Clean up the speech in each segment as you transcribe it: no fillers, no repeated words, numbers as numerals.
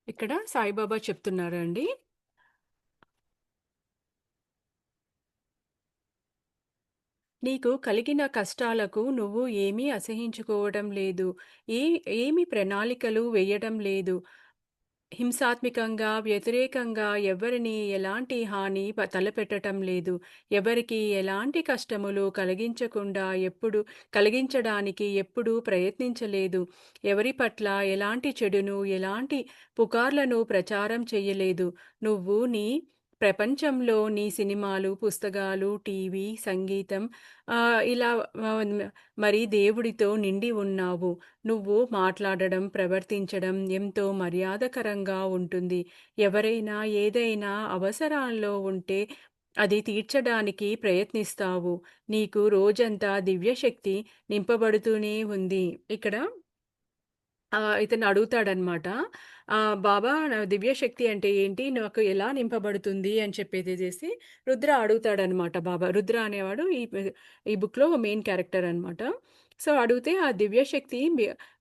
ఇక్కడ సాయిబాబా చెప్తున్నారండి. నీకు కలిగిన కష్టాలకు నువ్వు ఏమీ అసహించుకోవడం లేదు. ఏ ఏమి ప్రణాళికలు వేయడం లేదు. హింసాత్మకంగా, వ్యతిరేకంగా ఎవ్వరిని ఎలాంటి హాని తలపెట్టటం లేదు. ఎవరికీ ఎలాంటి కష్టములు కలిగించడానికి ఎప్పుడూ ప్రయత్నించలేదు. ఎవరి పట్ల ఎలాంటి చెడును, ఎలాంటి పుకార్లను ప్రచారం చెయ్యలేదు. నువ్వు నీ ప్రపంచంలో నీ సినిమాలు, పుస్తకాలు, టీవీ, సంగీతం ఇలా ఆహ్, మరి దేవుడితో నిండి ఉన్నావు. నువ్వు మాట్లాడడం, ప్రవర్తించడం ఎంతో మర్యాదకరంగా ఉంటుంది. ఎవరైనా ఏదైనా అవసరాల్లో ఉంటే అది తీర్చడానికి ప్రయత్నిస్తావు. నీకు రోజంతా దివ్యశక్తి నింపబడుతూనే ఉంది. ఇక్కడ ఇతను అడుగుతాడనమాట. "బాబా నా దివ్యశక్తి అంటే ఏంటి? నాకు ఎలా నింపబడుతుంది?" అని చెప్పేసేసి రుద్ర అడుగుతాడనమాట బాబా. రుద్ర అనేవాడు ఈ బుక్‌లో మెయిన్ క్యారెక్టర్ అనమాట. సో, అడిగితే ఆ దివ్యశక్తి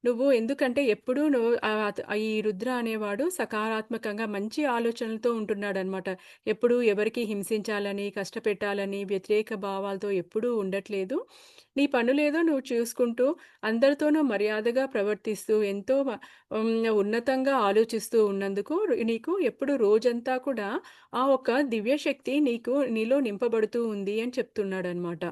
నువ్వు ఎందుకంటే ఎప్పుడూ నువ్వు ఈ రుద్ర అనేవాడు సకారాత్మకంగా మంచి ఆలోచనలతో ఉంటున్నాడనమాట. ఎప్పుడూ ఎవరికీ హింసించాలని, కష్టపెట్టాలని, వ్యతిరేక భావాలతో ఎప్పుడూ ఉండట్లేదు. నీ పనులేదో నువ్వు చూసుకుంటూ అందరితోనూ మర్యాదగా ప్రవర్తిస్తూ ఎంతో ఉన్నతంగా ఆలోచిస్తూ ఉన్నందుకు నీకు ఎప్పుడు రోజంతా కూడా ఆ ఒక్క దివ్యశక్తి నీలో నింపబడుతూ ఉంది అని చెప్తున్నాడనమాట.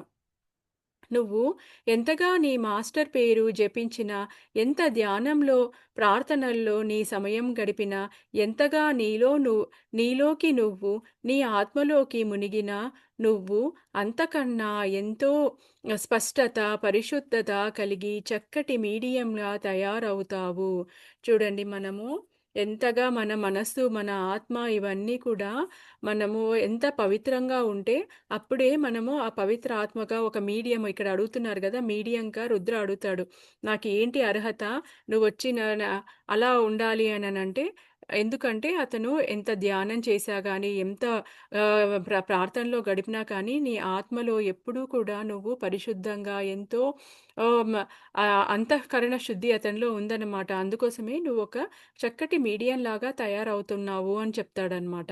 నువ్వు ఎంతగా నీ మాస్టర్ పేరు జపించినా, ఎంత ధ్యానంలో, ప్రార్థనల్లో నీ సమయం గడిపినా, ఎంతగా నీలోకి నువ్వు, నీ ఆత్మలోకి మునిగినా, నువ్వు అంతకన్నా ఎంతో స్పష్టత, పరిశుద్ధత కలిగి చక్కటి మీడియంలా తయారవుతావు. చూడండి మనము ఎంతగా మన మనస్సు, మన ఆత్మ ఇవన్నీ కూడా మనము ఎంత పవిత్రంగా ఉంటే అప్పుడే మనము ఆ పవిత్ర ఆత్మగా ఒక మీడియం ఇక్కడ అడుగుతున్నారు గదా! మీడియంగా రుద్ర అడుగుతాడు. నాకు ఏంటి అర్హత? నువ్వొచ్చి అలా ఉండాలి అననంటే ఎందుకంటే అతను ఎంత ధ్యానం చేశా గాని, ఎంత ప్రార్థనలో గడిపినా కానీ, నీ ఆత్మలో ఎప్పుడూ కూడా నువ్వు పరిశుద్ధంగా ఎంతో అంతఃకరణ శుద్ధి అతనిలో ఉందన్నమాట. అందుకోసమే నువ్వొక చక్కటి మీడియంలాగా తయారవుతున్నావు అని చెప్తాడనమాట.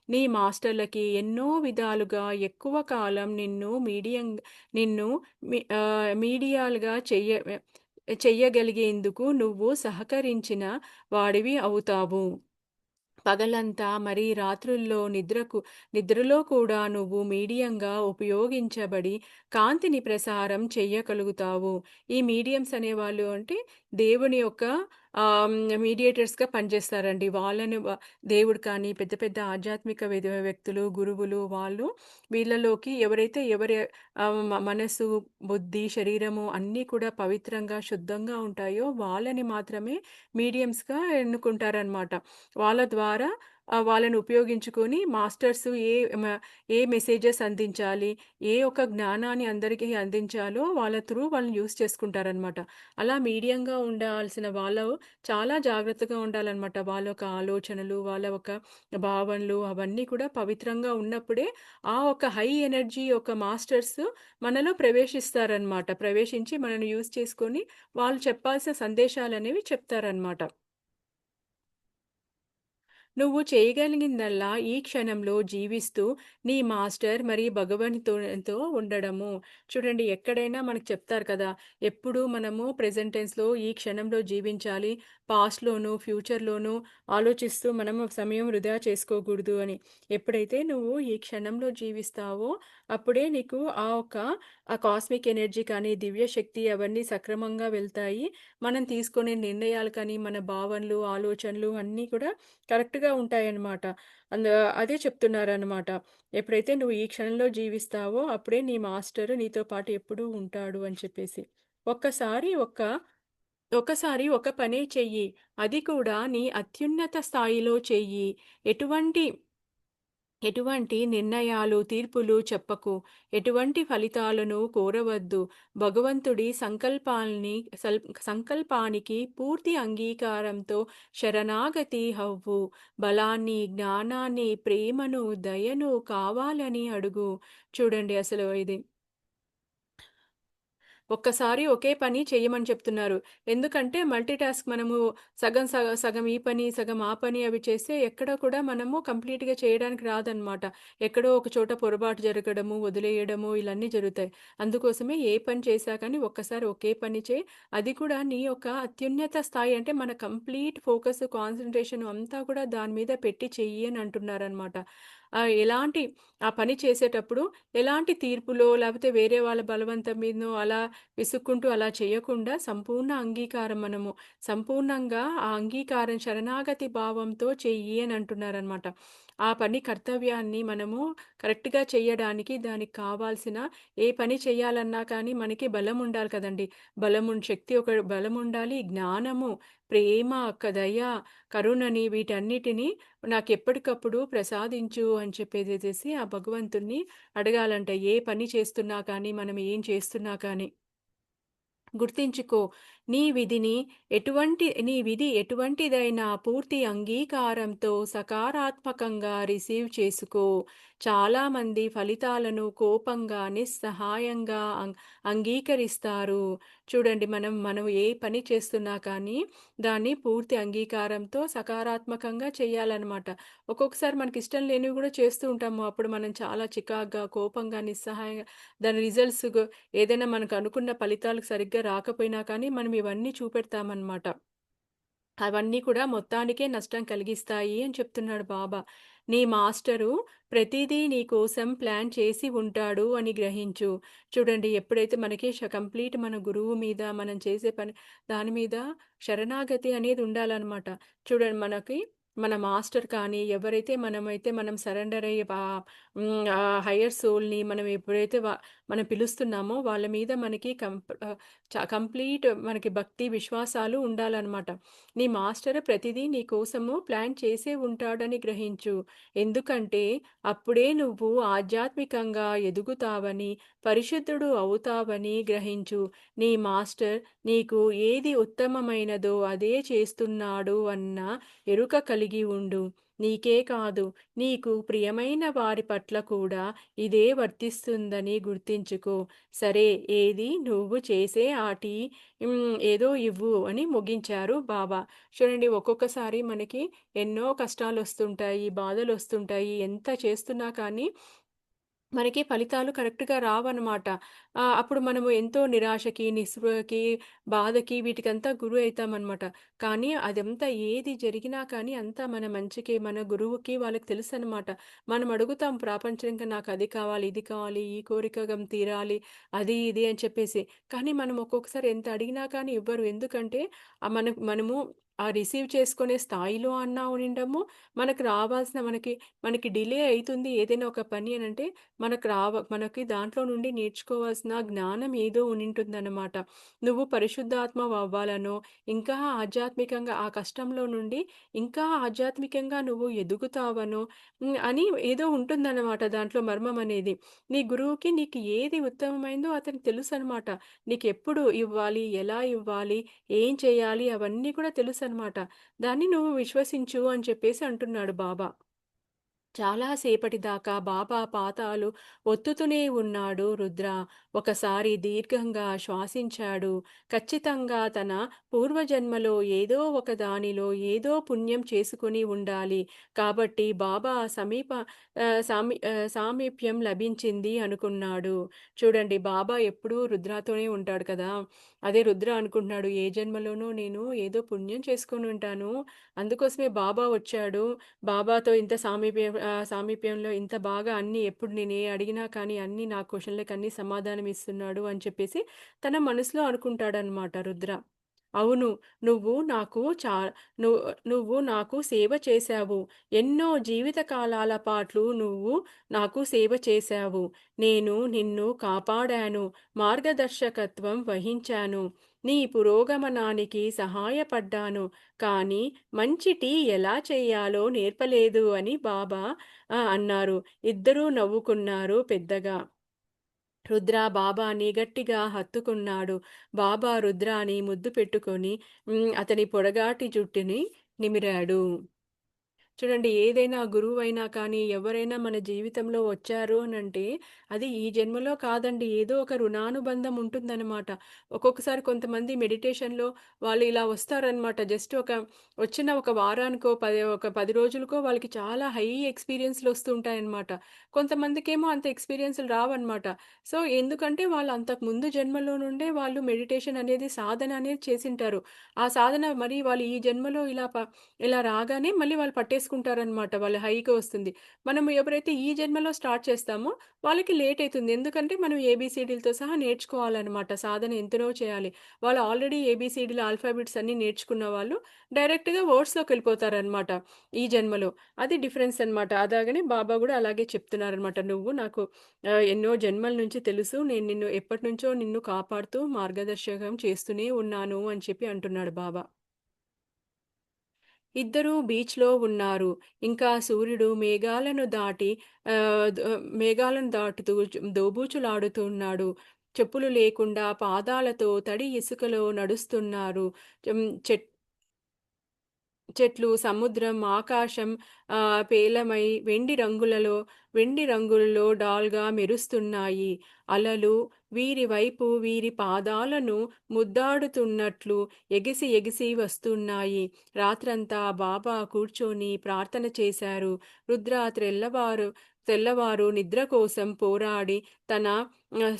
నీ మాస్టర్‌లకి ఎన్నో విధాలుగా ఎక్కువ కాలం నిన్ను మీడియాలుగా చెయ్యగలిగేందుకు నువ్వు సహకరించిన వాడివి అవుతావు. పగలంతా మరి రాత్రుల్లో నిద్రలో కూడా నువ్వు మీడియంగా ఉపయోగించబడి కాంతిని ప్రసారం చెయ్యగలుగుతావు. ఈ మీడియమ్స్ అనేవాళ్ళు అంటే దేవుని యొక్క మీడియేటర్స్‌గా పనిచేస్తారండి. దేవుడు కానీ పెద్ద పెద్ద ఆధ్యాత్మిక వ్యక్తులు, గురువులు వాళ్ళు వీళ్ళలోకి ఎవరి మనసు, బుద్ధి, శరీరము అన్నీ కూడా పవిత్రంగా, శుద్ధంగా ఉంటాయో వాళ్ళని మాత్రమే మీడియమ్స్‌గా ఎన్నుకుంటారనమాట. వాళ్ళ ద్వారా వాళ్ళని ఉపయోగించుకొని మాస్టర్స్ ఏ మెసేజెస్ అందించాలి, ఏ ఒక జ్ఞానాన్ని అందరికీ అందించాలో వాళ్ళని యూజ్ చేసుకుంటారనమాట. అలా మీడియంగా ఉండాల్సిన వాళ్ళు చాలా జాగ్రత్తగా ఉండాలనమాట. వాళ్ళ యొక్క ఆలోచనలు, వాళ్ళ ఒక భావనలు అవన్నీ కూడా పవిత్రంగా ఉన్నప్పుడే ఆ ఒక హై ఎనర్జీ యొక్క మాస్టర్స్ మనలో ప్రవేశిస్తారనమాట. ప్రవేశించి మనల్ని యూజ్ చేసుకొని వాళ్ళు చెప్పాల్సిన సందేశాలనేవి చెప్తారనమాట. నువ్వు చేయగలిగిందల్లా ఈ క్షణంలో జీవిస్తూ నీ మాస్టర్ మరి భగవంతునితో ఉండడము. చూడండి ఎక్కడైనా మనకు చెప్తారు కదా! ఎప్పుడూ మనము ప్రెజెంట్ టెన్స్‌లో ఈ క్షణంలో జీవించాలి. పాస్ట్‌లోను, ఫ్యూచర్‌లోను ఆలోచిస్తూ మనము సమయం వృధా చేసుకోకూడదు అని. ఎప్పుడైతే నువ్వు ఈ క్షణంలో జీవిస్తావో అప్పుడే నీకు ఆ కాస్మిక్ ఎనర్జీ కానీ, దివ్య శక్తి అవన్నీ సక్రమంగా వెళ్తాయి. మనం తీసుకునే నిర్ణయాలు కానీ, మన భావనలు, ఆలోచనలు అన్నీ కూడా కరెక్ట్‌గా ఉంటాయన్నమాట. అదే చెప్తున్నారన్నమాట. ఎప్పుడైతే నువ్వు ఈ క్షణంలో జీవిస్తావో అప్పుడే నీ మాస్టరు నీతో పాటు ఎప్పుడూ ఉంటాడు అని చెప్పేసి. ఒక్కసారి ఒక్క ఒకసారి ఒక పనే చెయ్యి. అది కూడా నీ అత్యున్నత స్థాయిలో చెయ్యి. ఎటువంటి ఎటువంటి నిర్ణయాలు, తీర్పులు చెప్పకు. ఎటువంటి ఫలితాలను కోరవద్దు. భగవంతుడి సంకల్పానికి పూర్తి అంగీకారంతో శరణాగతి హవ్వు. బలాన్ని, జ్ఞానాన్ని, ప్రేమను, దయను కావాలని అడుగు. చూడండి అసలు ఇది ఒక్కసారి ఒకే పని చెయ్యమని చెప్తున్నారు. ఎందుకంటే మల్టీ టాస్క్ మనము సగం ఈ పని, సగం ఆ పని అవి చేస్తే ఎక్కడ కూడా మనము కంప్లీట్‌గా చేయడానికి రాదనమాట. ఎక్కడో ఒక చోట పొరపాటు జరగడము, వదిలేయడము ఇలన్నీ జరుగుతాయి. అందుకోసమే ఏ పని చేశా కానీ ఒక్కసారి ఒకే పని చేయి. అది కూడా నీ యొక్క అత్యున్నత స్థాయి అంటే మన కంప్లీట్ ఫోకస్, కాన్సంట్రేషన్ అంతా కూడా దాని మీద పెట్టి చెయ్యి అని అంటున్నారనమాట. ఎలాంటి ఆ పని చేసేటప్పుడు ఎలాంటి తీర్పులో లేకపోతే వేరే వాళ్ళ బలవంతం మీదనో అలా విసుక్కుంటూ అలా చేయకుండా సంపూర్ణ అంగీకారం మనము సంపూర్ణంగా ఆ అంగీకారం శరణాగతి భావంతో చెయ్యి అని అంటున్నారనమాట. ఆ పని కర్తవ్యాన్ని మనము కరెక్ట్‌గా చెయ్యడానికి దానికి కావాల్సిన ఏ పని చేయాలన్నా కానీ మనకి బలం ఉండాలి కదండీ! శక్తి ఒక బలం ఉండాలి, జ్ఞానము, ప్రేమ, దయ, కరుణని వీటన్నిటిని నాకెప్పటికప్పుడు ప్రసాదించు అని చెప్పేసేసేసి ఆ భగవంతుడిని అడగాలంట. ఏ పని చేస్తున్నా కానీ, మనం ఏం చేస్తున్నా కానీ. గుర్తించుకో. నీ విధి ఎటువంటిదైనా పూర్తి అంగీకారంతో సకారాత్మకంగా రిసీవ్ చేసుకో. చాలామంది ఫలితాలను కోపంగా, నిస్సహాయంగా అంగీకరిస్తారు. చూడండి మనం ఏ పని చేస్తున్నా కానీ దాన్ని పూర్తి అంగీకారంతో సకారాత్మకంగా చేయాలనమాట. ఒక్కొక్కసారి మనకిష్టం లేనివి గూడా చేస్తూ ఉంటాము. అప్పుడు మనం చాలా చికాకుగా, కోపంగా, నిస్సహాయంగా దాని రిజల్ట్స్ ఏదైనా మనకు అనుకున్న ఫలితాలు సరిగ్గా రాకపోయినా కానీ మనం ఇవన్నీ చూపెడతామనమాట. అవన్నీ కూడా మొత్తానికే నష్టం కలిగిస్తాయి అని చెప్తున్నాడు బాబా. నీ మాస్టరు ప్రతీదీ నీ కోసం ప్లాన్ చేసి ఉంటాడు అని గ్రహించు. చూడండి ఎప్పుడైతే మనకి కంప్లీట్ మన గురువు మీద, మనం చేసే పని దాని మీద శరణాగతి అనేది ఉండాలనమాట. చూడండి మనకి మన మాస్టర్ కానీ, ఎవరైతే మనం సరెండర్ అయ్యి హైయర్ సోల్‌ని మనం ఎప్పుడైతే మనం పిలుస్తున్నామో వాళ్ళ మీద మనకి కంప్లీట్ మనకి భక్తి, విశ్వాసాలు ఉండాలనమాట. నీ మాస్టర్ ప్రతిదీ నీ కోసము ప్లాన్ చేసే ఉంటాడని గ్రహించు. ఎందుకంటే అప్పుడే నువ్వు ఆధ్యాత్మికంగా ఎదుగుతావని, పరిశుద్ధుడు అవుతావని గ్రహించు. నీ మాస్టర్ నీకు ఏది ఉత్తమమైనదో అదే చేస్తున్నాడు అన్న ఎరుక కలిగి ఉండు. నీకే కాదు, నీకు ప్రియమైన వారి పట్ల కూడా ఇదే వర్తిస్తుందని గుర్తించుకో. సరే, ఏది నువ్వు చేసే ఏదో ఇవ్వు అని ముగించారు బాబా. చూడండి ఒక్కొక్కసారి మనకి ఎన్నో కష్టాలొస్తుంటాయి, బాధలొస్తుంటాయి. ఎంత చేస్తున్నా కానీ మనకి ఫలితాలు కరెక్ట్‌గా రావన్నమాట. అప్పుడు మనము ఎంతో నిరాశకి, నిస్పృహకి, బాధకి వీటికంతా గురి అయితామనమాట. కానీ అదంతా ఏది జరిగినా కానీ అంతా మన మంచికే, మన గురువుకి వాళ్ళకి తెలుసనమాట. మనం అడుగుతాం ప్రాపంచికంగా నాకది కావాలి, ఇది కావాలి, ఈ కోరిక తీరాలి, అది ఇది అని చెప్పేసి. కానీ మనం ఒక్కొక్కసారి ఎంత అడిగినా కానీ ఇవ్వరు. ఎందుకంటే మనము రిసీవ్ చేసుకునే స్థాయిలో అన్నా ఉండిండము, మనకు రావాల్సిన మనకి డిలే అయితుంది ఏదైనా ఒక పని అనంటే మనకి దాంట్లో నుండి నేర్చుకోవాల్సిన జ్ఞానం ఏదో ఉనింటుందన్నమాట. నువ్వు పరిశుద్ధాత్మవవ్వాలనో, ఇంకా ఆధ్యాత్మికంగా ఆ కష్టంలో నుండి ఇంకా ఆధ్యాత్మికంగా నువ్వు ఎదుగుతావనో అని ఏదో ఉంటుందన్నమాట దాంట్లో మర్మం అనేది. నీ గురువుకి నీకు ఏది ఉత్తమమైందో అతనికి తెలుసనమాట. నీకెప్పుడు ఇవ్వాలి, ఎలా ఇవ్వాలి, ఏం చేయాలి అవన్నీ కూడా తెలుసనమాట. దాన్ని నువ్వు విశ్వసించు అని చెప్పేసి అంటున్నాడు బాబా. చాలా సేపటిదాకా బాబా పాతాలు ఒత్తుతూనే ఉన్నాడు రుద్ర. ఒకసారి దీర్ఘంగా శ్వాసించాడు. ఖచ్చితంగా తన పూర్వజన్మలో ఏదో ఒక దానిలో ఏదో పుణ్యం చేసుకొని ఉండాలి. కాబట్టి బాబా సామీప్యం లభించింది అనుకున్నాడు. చూడండి బాబా ఎప్పుడూ రుద్రతోనే ఉంటాడు కదా! అదే రుద్ర అనుకుంటున్నాడు ఏ జన్మలోనో నేను ఏదో పుణ్యం చేసుకొని ఉంటాను. అందుకోసమే బాబా వచ్చాడు. బాబాతో ఇంత సామీప్యంలో ఇంత బాగా అన్నీ ఎప్పుడు నేను ఏ అడిగినా కానీ అన్నీ నా క్వెషన్‌లకన్నీ సమాధానం ఇస్తున్నాడు అని చెప్పేసి తన మనసులో అనుకుంటాడనమాట రుద్ర. అవును. నువ్వు నాకు చా నువ్వు నువ్వు నాకు సేవ చేశావు. ఎన్నో జీవిత కాలాల పాట్లు నువ్వు నాకు సేవ చేశావు. నేను నిన్ను కాపాడాను. మార్గదర్శకత్వం వహించాను. నీ పురోగమనానికి సహాయపడ్డాను. కానీ మంచి టీ ఎలా చేయాలో నేర్పలేదు అని బాబా అన్నారు. ఇద్దరూ నవ్వుకున్నారు పెద్దగా. రుద్ర బాబాని గట్టిగా హత్తుకున్నాడు. బాబా రుద్రాని ముద్దు పెట్టుకొని అతని పొడగాటి జుట్టుని నిమిరాడు. చూడండి, ఏదైనా గురువైనా కానీ, ఎవరైనా మన జీవితంలో వచ్చారు అనంటే, అది ఈ జన్మలో కాదండి. ఏదో ఒక రుణానుబంధం ఉంటుందనమాట. ఒక్కొక్కసారి కొంతమంది మెడిటేషన్‌లో వాళ్ళు ఇలా వస్తారనమాట. జస్ట్ వచ్చిన ఒక వారానికో, ఒక 10 రోజులకో వాళ్ళకి చాలా హై ఎక్స్‌పీరియన్స్‌లు వస్తూ ఉంటాయనమాట. కొంతమందికేమో అంత ఎక్స్‌పీరియన్స్‌లు రావనమాట. సో, ఎందుకంటే వాళ్ళు అంతకు ముందు జన్మలో నుండే వాళ్ళు మెడిటేషన్ అనేది, సాధన అనేది చేసుంటారు. ఆ సాధన మరి వాళ్ళు ఈ జన్మలో ఇలా రాగానే మళ్ళీ వాళ్ళు పట్టేసుకుంటారనమాట. వాళ్ళ హైకి వస్తుంది. మనం ఎవరైతే ఈ జన్మలో స్టార్ట్ చేస్తామో వాళ్ళకి లేట్ అయితుంది. ఎందుకంటే మనం ఏబీసీడీలతో సహా నేర్చుకోవాలనమాట. సాధన ఎంతనో చేయాలి. వాళ్ళు ఆల్రెడీ ఏబీసీడీలు, ఆల్ఫాబెట్స్ అన్నీ నేర్చుకున్న వాళ్ళు డైరెక్ట్‌గా వర్డ్స్‌లోకెళ్ళిపోతారనమాట ఈ జన్మలో. అది డిఫరెన్స్ అనమాట. అలాగని బాబా గూడా అలాగే చెప్తున్నారనమాట. "నువ్వు నాకు ఎన్నో జన్మల నుంచి తెలుసు. నేను ఎప్పటినుంచో నిన్ను కాపాడుతూ మార్గదర్శకం చేస్తూనే ఉన్నాను" అని చెప్పి అంటున్నాడు బాబా. ఇద్దరూ బీచ్‌లో ఉన్నారు. ఇంకా సూర్యుడు మేఘాలను దాటుతూ దోబూచులాడుతున్నాడు. చెప్పులు లేకుండా పాదాలతో తడి ఇసుకలో నడుస్తున్నారు. హ్మ్. చెట్లు, సముద్రం, ఆకాశం పేలమై వెండి రంగులలో డాల్‌గా మెరుస్తున్నాయి. అలలు వీరి పాదాలను ముద్దాడుతున్నట్లు ఎగిసి ఎగిసి వస్తున్నాయి. రాత్రంతా బాబా కూర్చొని ప్రార్థన చేశారు. రుద్ర తెల్లవారు నిద్ర కోసం పోరాడి తన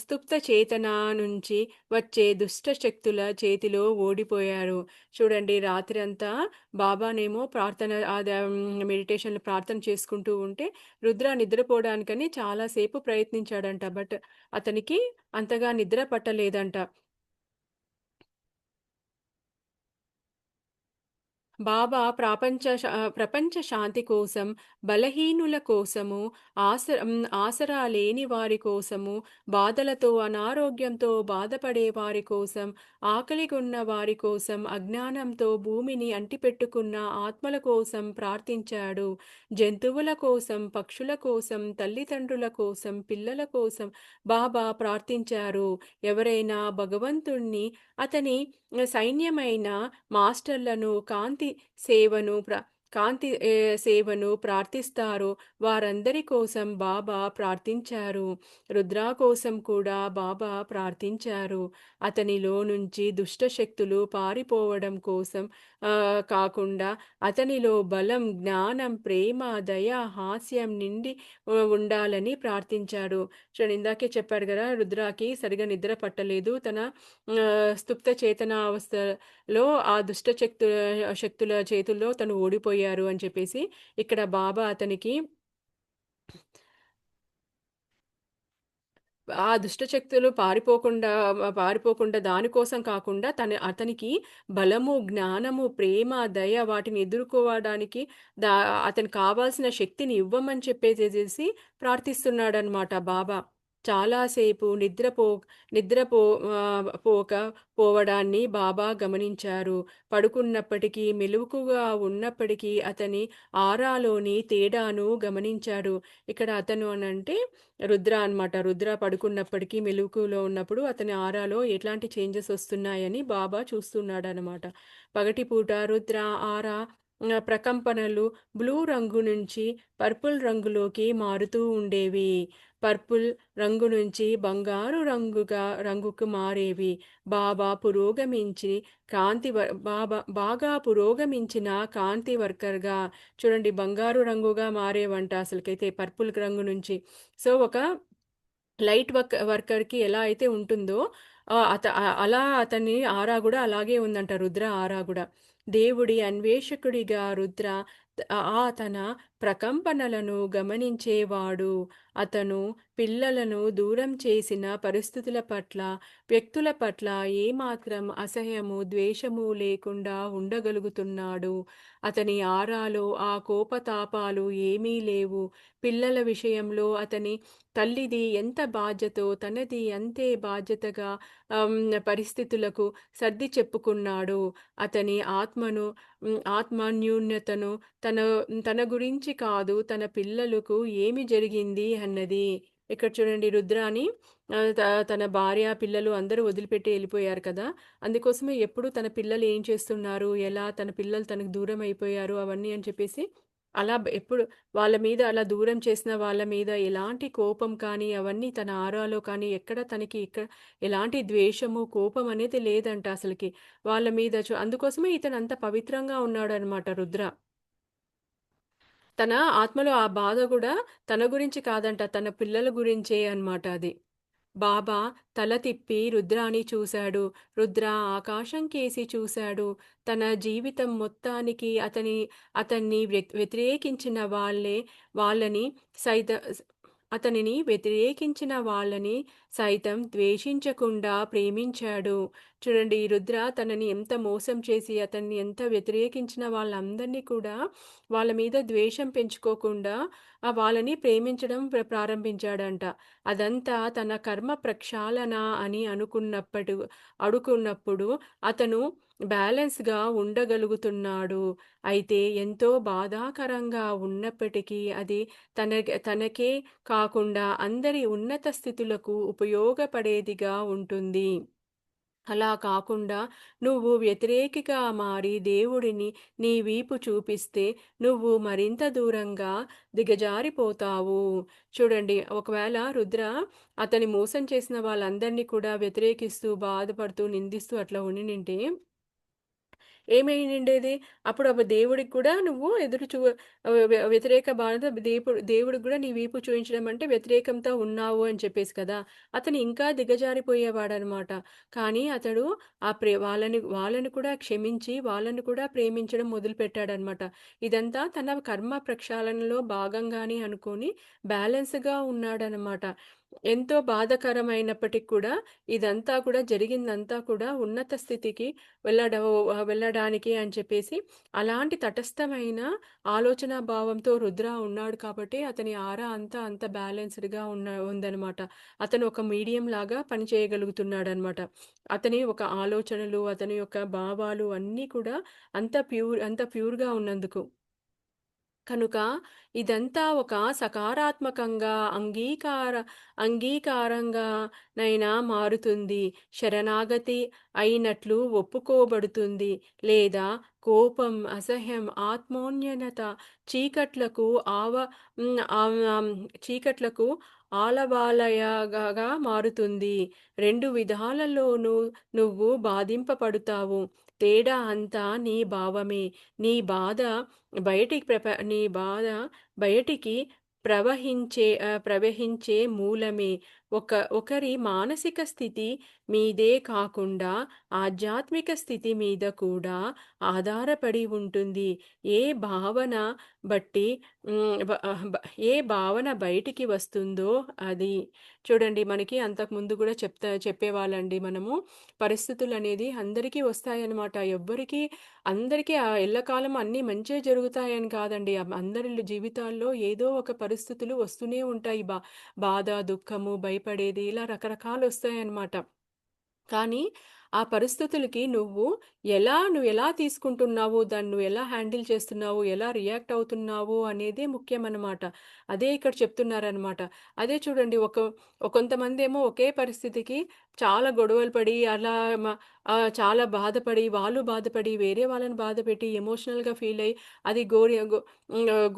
స్తుప్త చేతన నుంచి వచ్చే దుష్ట శక్తుల చేతిలో ఓడిపోయారు. చూడండి, రాత్రి అంతా బాబానేమో మెడిటేషన్‌లో ప్రార్థన చేసుకుంటూ ఉంటే, రుద్ర నిద్రపోవడానికని చాలా సేపు ప్రయత్నించాడంట. బట్ అతనికి అంతగా నిద్ర పట్టలేదంట. బాబా ప్రపంచ శాంతి కోసం, బలహీనుల కోసము, ఆసరా లేని వారి కోసము, బాధలతో, అనారోగ్యంతో బాధపడే వారి కోసం, ఆకలిగొన్న వారి కోసం, అజ్ఞానంతో భూమిని అంటిపెట్టుకున్న ఆత్మల కోసం ప్రార్థించాడు. జంతువుల కోసం, పక్షుల కోసం, తల్లిదండ్రుల కోసం, పిల్లల కోసం బాబా ప్రార్థించారు. ఎవరైనా భగవంతుణ్ణి, అతని సైన్యమైన మాస్టర్లను సేవను ప్ర సేవను ప్రార్థిస్తారో వారందరి కోసం బాబా ప్రార్థించారు. రుద్ర కోసం కూడా బాబా ప్రార్థించారు. అతనిలో నుంచి దుష్ట శక్తులు పారిపోవడం కోసం కాకుండా అతనిలో బలం, జ్ఞానం, ప్రేమ, దయ, హాస్యం నిండి ఉండాలని ప్రార్థించాడు. చూడండి, ఇందాకే చెప్పాడు గదా! రుద్రాకి సరిగ్గా నిద్ర పట్టలేదు. తన స్తుప్త చేతనావస్థలో ఆ శక్తుల చేతుల్లో తను ఓడిపోయారు అని చెప్పేసి, ఇక్కడ బాబా అతనికి ఆ దుష్ట శక్తులు పారిపోకుండా దానికోసం కాకుండా అతనికి బలము, జ్ఞానము, ప్రేమ, దయ వాటిని ఎదుర్కోవడానికి దా అతనికి కావాల్సిన శక్తిని ఇవ్వమని చెప్పేసేసేసి ప్రార్థిస్తున్నాడనమాట బాబా. చాలా సేపు నిద్రపో పోక పోవడాన్ని బాబా గమనించారు. పడుకున్నప్పటికీ, మెలకువగా ఉన్నప్పటికీ అతని ఆరాలోని తేడాను గమనించాడు. ఇక్కడ అతను అనంటే రుద్ర అనమాట. రుద్ర పడుకున్నప్పటికీ, మెలకువలో ఉన్నప్పుడు అతని ఆరాలో ఎట్లాంటి చేంజెస్ వస్తున్నాయని బాబా చూస్తున్నాడనమాట. పగటిపూట రుద్ర ఆరా ప్రకంపనలు బ్లూ రంగు నుంచి పర్పుల్ రంగులోకి మారుతూ ఉండేవి. పర్పుల్ రంగు నుంచి బంగారు రంగుకు మారేవి. బాబా పురోగమించి బాగా పురోగమించిన కాంతి వర్కర్‌గా, చూడండి, బంగారు రంగుగా మారేవంట అసలకైతే పర్పుల్ రంగు నుంచి. సో, ఒక లైట్ వర్కర్‌కి ఎలా అయితే ఉంటుందో అలా అతని ఆరా గూడా అలాగే ఉందంట, రుద్ర ఆరా గూడా. దేవుడి అన్వేషకుడిగా రుద్ర తన ప్రకంపనలను గమనించేవాడు. అతను పిల్లలను దూరం చేసిన పరిస్థితుల పట్ల, వ్యక్తుల పట్ల ఏమాత్రం అసహ్యము, ద్వేషము లేకుండా ఉండగలుగుతున్నాడు. అతని ఆరాలో ఆ కోపతాపాలు ఏమీ లేవు. పిల్లల విషయంలో అతని తల్లిది ఎంత బాధ్యతో తనది అంతే బాధ్యతగా పరిస్థితులకు సర్ది చెప్పుకున్నాడు. అతని ఆత్మన్యూనతను తన తన గురించి కాదు, తన పిల్లలకు ఏమి జరిగింది అన్నది. ఇక్కడ చూడండి, రుద్రాని తన భార్య, పిల్లలు అందరూ వదిలిపెట్టి ఎళ్ళిపోయారు కదా! అందుకోసమే ఎప్పుడు తన పిల్లలు ఏం చేస్తున్నారు, ఎలా తన పిల్లలు తనకు దూరం అయిపోయారు అవన్నీ అని చెప్పేసి అలా ఎప్పుడు వాళ్ళ మీద అలా దూరం చేసిన వాళ్ళ మీద ఎలాంటి కోపం కానీ, అవన్నీ తన ఆరాలో కానీ ఎక్కడ తనకి ఎలాంటి ద్వేషము, కోపం అనేది లేదంట అసలకి. వాళ్ళ మీద అందుకోసమే ఇతను అంత పవిత్రంగా ఉన్నాడనమాట రుద్ర. తన ఆత్మలో ఆ బాధ గూడా తన గురించి కాదంట. తన పిల్లల గురించే అన్నమాట అది. బాబా తల తిప్పి రుద్రాని చూశాడు. రుద్ర ఆకాశం కేసి చూశాడు. తన జీవితం మొత్తానికి అతన్ని వ్యతిరేకించిన వాళ్ళని సైత అతనిని వ్యతిరేకించిన వాళ్ళని సైతం ద్వేషించకుండా ప్రేమించాడు. చూడండి ఈ రుద్ర తనని ఎంత మోసం చేసి, అతన్ని ఎంత వ్యతిరేకించిన వాళ్ళందరినీ కూడా వాళ్ళ మీద ద్వేషం పెంచుకోకుండా వాళ్ళని ప్రేమించడం ప్రారంభించాడంట. అదంతా తన కర్మ ప్రక్షాళన అని అనుకున్నప్పుడు అతను బ్యాలెన్స్‌గా ఉండగలుగుతున్నాడు. అయితే ఎంతో బాధాకరంగా ఉన్నప్పటికీ అది తనకే కాకుండా అందరి ఉన్నత స్థితులకు ఉపయోగపడేదిగా ఉంటుంది. అలా కాకుండా నువ్వు వ్యతిరేకిగా మారి దేవుడిని నీ వీపు చూపిస్తే నువ్వు మరింత దూరంగా దిగజారిపోతావు. చూడండి ఒకవేళ రుద్ర అతని మోసం చేసిన వాళ్ళందరినీ కూడా వ్యతిరేకిస్తూ, బాధపడుతూ, నిందిస్తూ అట్లా ఉండినుంటే ఏమైయుండేది? అప్పుడు దేవుడికి కూడా నువ్వు ఎదురు చూ వ్యతిరేక బాధ దేవుడికి గూడా నీ వీపు చూయించడం అంటే వ్యతిరేకంతో ఉన్నావు అని చెప్పేసి కదా! అతను ఇంకా దిగజారిపోయేవాడనమాట. కానీ అతడు వాళ్ళని కూడా క్షమించి, వాళ్ళని కూడా ప్రేమించడం మొదలుపెట్టాడనమాట. ఇదంతా తన కర్మ ప్రక్షాళనలో భాగంగానే అనుకోని బ్యాలెన్స్‌గా ఉన్నాడనమాట. ఎంతో బాధాకరమైనప్పటికి కూడా ఇదంతా కూడా జరిగిందంతా కూడా ఉన్నత స్థితికి వెళ్ళడానికి అని చెప్పేసి అలాంటి తటస్థమైన ఆలోచనా భావంతో రుద్ర ఉన్నాడు కాబట్టి అతని ఆరా అంతా అంత బ్యాలెన్స్‌డ్‌గా ఉందనమాట. అతను ఒక మీడియం లాగా పని చేయగలుగుతున్నాడనమాట. అతని ఒక ఆలోచనలు, అతని యొక్క భావాలు అన్నీ కూడా అంత ప్యూర్‌గా ఉన్నందుకు. కనుక ఇదంతా ఒక సకారాత్మకంగా అంగీకారంగానైనా మారుతుంది. శరణాగతి అయినట్లు ఒప్పుకోబడుతుంది. లేదా కోపం, అసహ్యం, ఆత్మోన్యనత చీకట్లకు ఆవ హ్మ్. చీకట్లకు ఆలవాలయగా మారుతుంది. 2 విధాలలోనూ నువ్వు బాధింపబడతావు. తేడా అంతా నీ భావమే. నీ బాధ నీ బాధ బయటికి ప్రవహించే మూలమే. ఒకరి మానసిక స్థితి మీదే కాకుండా ఆధ్యాత్మిక స్థితి మీద కూడా ఆధారపడి ఉంటుంది. ఏ భావన బట్టి హ్మ్. ఏ భావన బయటికి వస్తుందో అది. చూడండి మనకి అంతకుముందు గూడా చెప్పేవాళ్ళండి మనము. పరిస్థితులనేది అందరికీ వస్తాయన్నమాట. అందరికీ ఎల్లకాలం అన్నీ మంచే జరుగుతాయని కాదండి. అందరి జీవితాల్లో ఏదో ఒక పరిస్థితులు వస్తూనే ఉంటాయి. బాధ, దుఃఖము, భయపడేది ఇలా రకరకాలొస్తాయన్నమాట. కానీ, ఆ పరిస్థితులకి నువ్వెలా తీసుకుంటున్నావు, దాన్ని నువ్వెలా హ్యాండిల్ చేస్తున్నావు, ఎలా రియాక్ట్ అవుతున్నావు అనేదే ముఖ్యమనమాట. అదే ఇక్కడ చెప్తున్నారనమాట. అదే చూడండి కొంతమందేమో ఒకే పరిస్థితికి చాలా గొడవలు పడి, అలా చాలా బాధపడి, వాళ్ళు బాధపడి, వేరే వాళ్ళని బాధపెట్టి, ఎమోషనల్‌గా ఫీలయ్యి, అది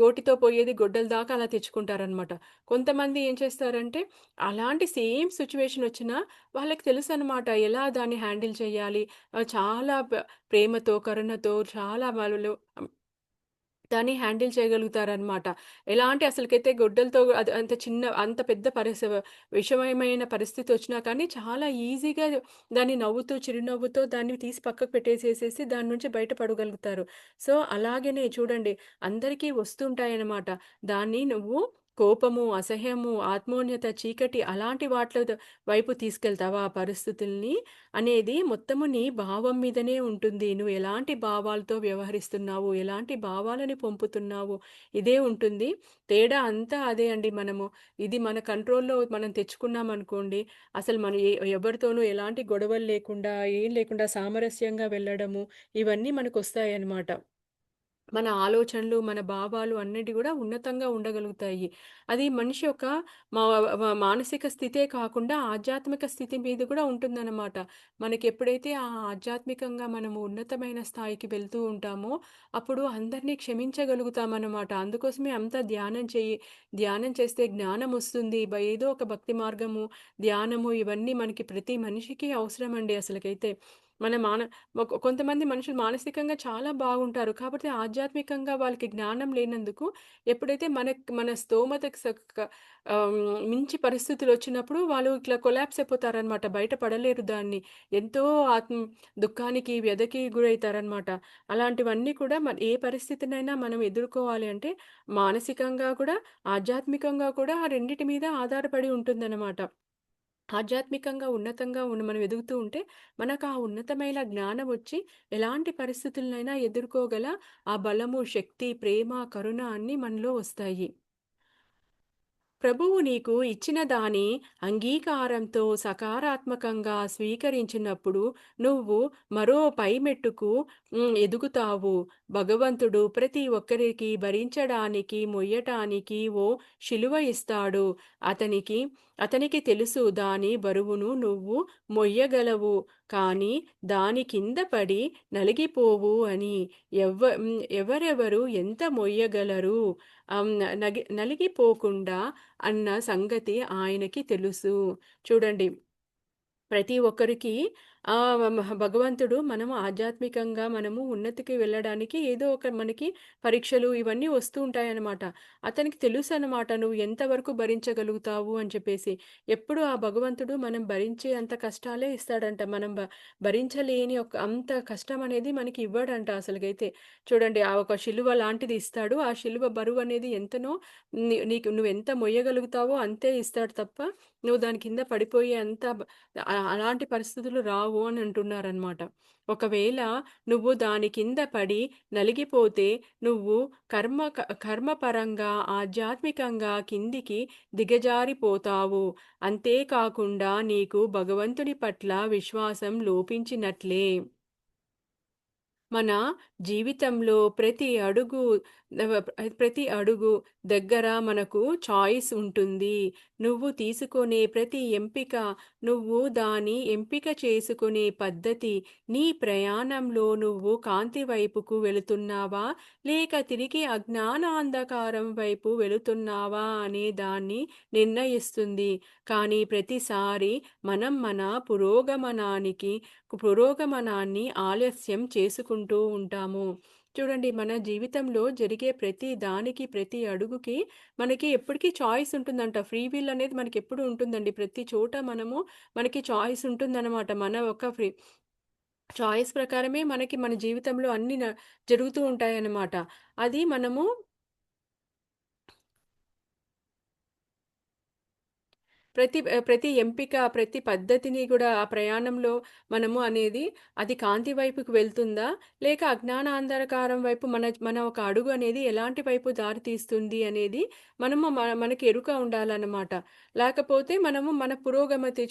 గోటితో పోయేది గొడ్డల దాకా అలా తెచ్చుకుంటారనమాట. కొంతమంది ఏం చేస్తారంటే, అలాంటి సేమ్ సిట్యుయేషనొచ్చినా వాళ్ళకి తెలుసనమాట. ఎలా దాన్ని హ్యాండిల్ చేయాలి. చాలా ప్రేమతో, కరుణతో చాలా వాళ్ళు దాన్ని హ్యాండిల్ చేయగలుగుతారనమాట. ఎలా అంటే అసలకైతే గొడ్డలతో అది అంత పెద్ద విషమయమైన పరిస్థితొచ్చినా కానీ చాలా ఈజీగా దాన్ని నవ్వుతూ, చిరునవ్వుతో దాన్ని తీసి పక్కకు పెట్టేసేసేసి దాని నుంచి బయట పడగలుగుతారు. సో, అలాగనే చూడండి అందరికీ వస్తుంటాయనమాట. దాన్ని నువ్వు కోపము, అసహ్యము, ఆత్మోన్యత, చీకటి అలాంటి వైపు తీసుకెళ్తావా ఆ పరిస్థితుల్ని అనేది మొత్తము నీ భావం మీదనే ఉంటుంది. నువ్వు ఎలాంటి భావాలతో వ్యవహరిస్తున్నావు, ఎలాంటి భావాలని పంపుతున్నావు ఇదే ఉంటుంది. తేడా అంతా అదే అండి ఇది మన కంట్రోల్‌లో మనం తెచ్చుకున్నామనుకోండి, అసలు మనం ఎవరితోనూ ఎలాంటి గొడవలు లేకుండా, ఏం లేకుండా సామరస్యంగా వెళ్ళడము, ఇవన్నీ మనకొస్తాయన్నమాట. మన ఆలోచనలు, మన భావాలు అన్నిటి గూడా ఉన్నతంగా ఉండగలుగుతాయి. అది మనిషి యొక్క మా మానసిక స్థితే కాకుండా ఆధ్యాత్మిక స్థితి మీద కూడా ఉంటుందనమాట. మనకెప్పుడైతే ఆ ఆధ్యాత్మికంగా మనము ఉన్నతమైన స్థాయికి వెళ్తూ ఉంటామో, అప్పుడు అందరిని క్షమించగలుగుతామనమాట. అందుకోసమే అంత ధ్యానం చేస్తే జ్ఞానమొస్తుంది. ఏదో ఒక భక్తి మార్గము, ధ్యానము ఇవన్నీ మనకి ప్రతి మనిషికి అవసరమండి అసలకైతే. మన మాన కొంతమంది మనుషులు మానసికంగా చాలా బాగుంటారు. కాపోతే ఆధ్యాత్మికంగా వాళ్ళకి జ్ఞానం లేనందుకు ఎప్పుడైతే మన స్తోమతకు మించి పరిస్థితులొచ్చినప్పుడు వాళ్ళు ఇట్లా కొలాప్స్ అయిపోతారనమాట. బయట పడలేరు దాన్ని. ఎంతో దుఃఖానికి, వ్యధకి గురైతారనమాట. అలాంటివన్నీ కూడా ఏ పరిస్థితినైనా మనం ఎదుర్కోవాలి అంటే మానసికంగా కూడా, ఆధ్యాత్మికంగా కూడా ఆ రెండిటి మీద ఆధారపడి ఉంటుందనమాట. ఆధ్యాత్మికంగా ఉన్నతంగా మనం ఎదుగుతూ ఉంటే, మనకు ఆ ఉన్నతమైన జ్ఞానం వచ్చి, ఎలాంటి పరిస్థితులనైనా ఎదుర్కోగల ఆ బలము, శక్తి, ప్రేమ, కరుణ అన్నీ మనలో వస్తాయి. ప్రభువు నీకు ఇచ్చిన దాని అంగీకారంతో సకారాత్మకంగా స్వీకరించినప్పుడు నువ్వు మరో పైమెట్టుకు ఎదుగుతావు. భగవంతుడు ప్రతి ఒక్కరికి భరించడానికి, మొయ్యటానికి ఓ శిలువ ఇస్తాడు. అతనికి అతనికి తెలుసు దాని బరువును నువ్వు మొయ్యగలవు. కానీ దాని కింద పడి నలిగిపోవు అని. ఎవరెవరు ఎంత మొయ్యగలరు? నలిగిపోకుండా అన్న సంగతి ఆయనకి తెలుసు. చూడండి ప్రతి ఒక్కరికి భగవంతుడు మనము ఆధ్యాత్మికంగా మనము ఉన్నతికి వెళ్ళడానికి ఏదో ఒక మనకి పరీక్షలు ఇవన్నీ వస్తూ ఉంటాయన్నమాట. అతనికి తెలుసనమాట నువ్వు ఎంతవరకు భరించగలుగుతావు అని చెప్పేసి. ఎప్పుడు ఆ భగవంతుడు మనం భరించే అంత కష్టాలే ఇస్తాడంట. మనం భరించలేని అంత కష్టం అనేది మనకి ఇవ్వడంట అసలుకైతే. చూడండి ఆ ఒక శిలువ లాంటిది ఇస్తాడు. ఆ శిలువ బరువనేది ఎంతనో నీకు నువ్వెంత మొయ్యగలుగుతావో అంతే ఇస్తాడు తప్ప, నువ్వు దాని కింద పడిపోయే అంత అలాంటి పరిస్థితులు రావు అని అంటున్నారనమాట. ఒకవేళ నువ్వు దాని కింద పడి నలిగిపోతే నువ్వు కర్మపరంగా, ఆధ్యాత్మికంగా కిందికి దిగజారిపోతావు. అంతేకాకుండా నీకు భగవంతుని పట్ల విశ్వాసం లోపించినట్లే. మన జీవితంలో ప్రతి అడుగు దగ్గర మనకు చాయిస్ ఉంటుంది. నువ్వు తీసుకునే ప్రతి ఎంపిక, నువ్వు దాని ఎంపిక చేసుకునే పద్ధతి, నీ ప్రయాణంలో నువ్వు కాంతి వైపుకు వెళుతున్నావా? లేక తిరిగి అజ్ఞానాంధకారం వైపు వెళుతున్నావా అనే దాన్ని నిర్ణయిస్తుంది. కానీ ప్రతిసారి మనం మన పురోగమనాన్ని ఆలస్యం చేసుకుంటూ ఉంటాము. చూడండి మన జీవితంలో జరిగే ప్రతి దానికి, ప్రతి అడుగుకి మనకి ఎప్పటికీ చాయిస్ ఉంటుందంట. ఫ్రీ విల్ అనేది మనకెప్పుడు ఉంటుందండి. ప్రతి చోట మనకి చాయిస్ ఉంటుందనమాట. మన ఒక చాయిస్ ప్రకారమే మన జీవితంలో అన్నీ జరుగుతూ ఉంటాయన్నమాట. అది మనము ప్రతి ఎంపిక, ప్రతి పద్ధతిని గూడా ఆ ప్రయాణంలో మనము అనేది అది కాంతి వైపుకి వెళ్తుందా? లేక అజ్ఞానాంధకారం వైపు మన ఒక అడుగు అనేది ఎలాంటి వైపు దారి తీస్తుంది అనేది మనకి ఎరుక ఉండాలన్నమాట. లేకపోతే మనము మన పురోగమతి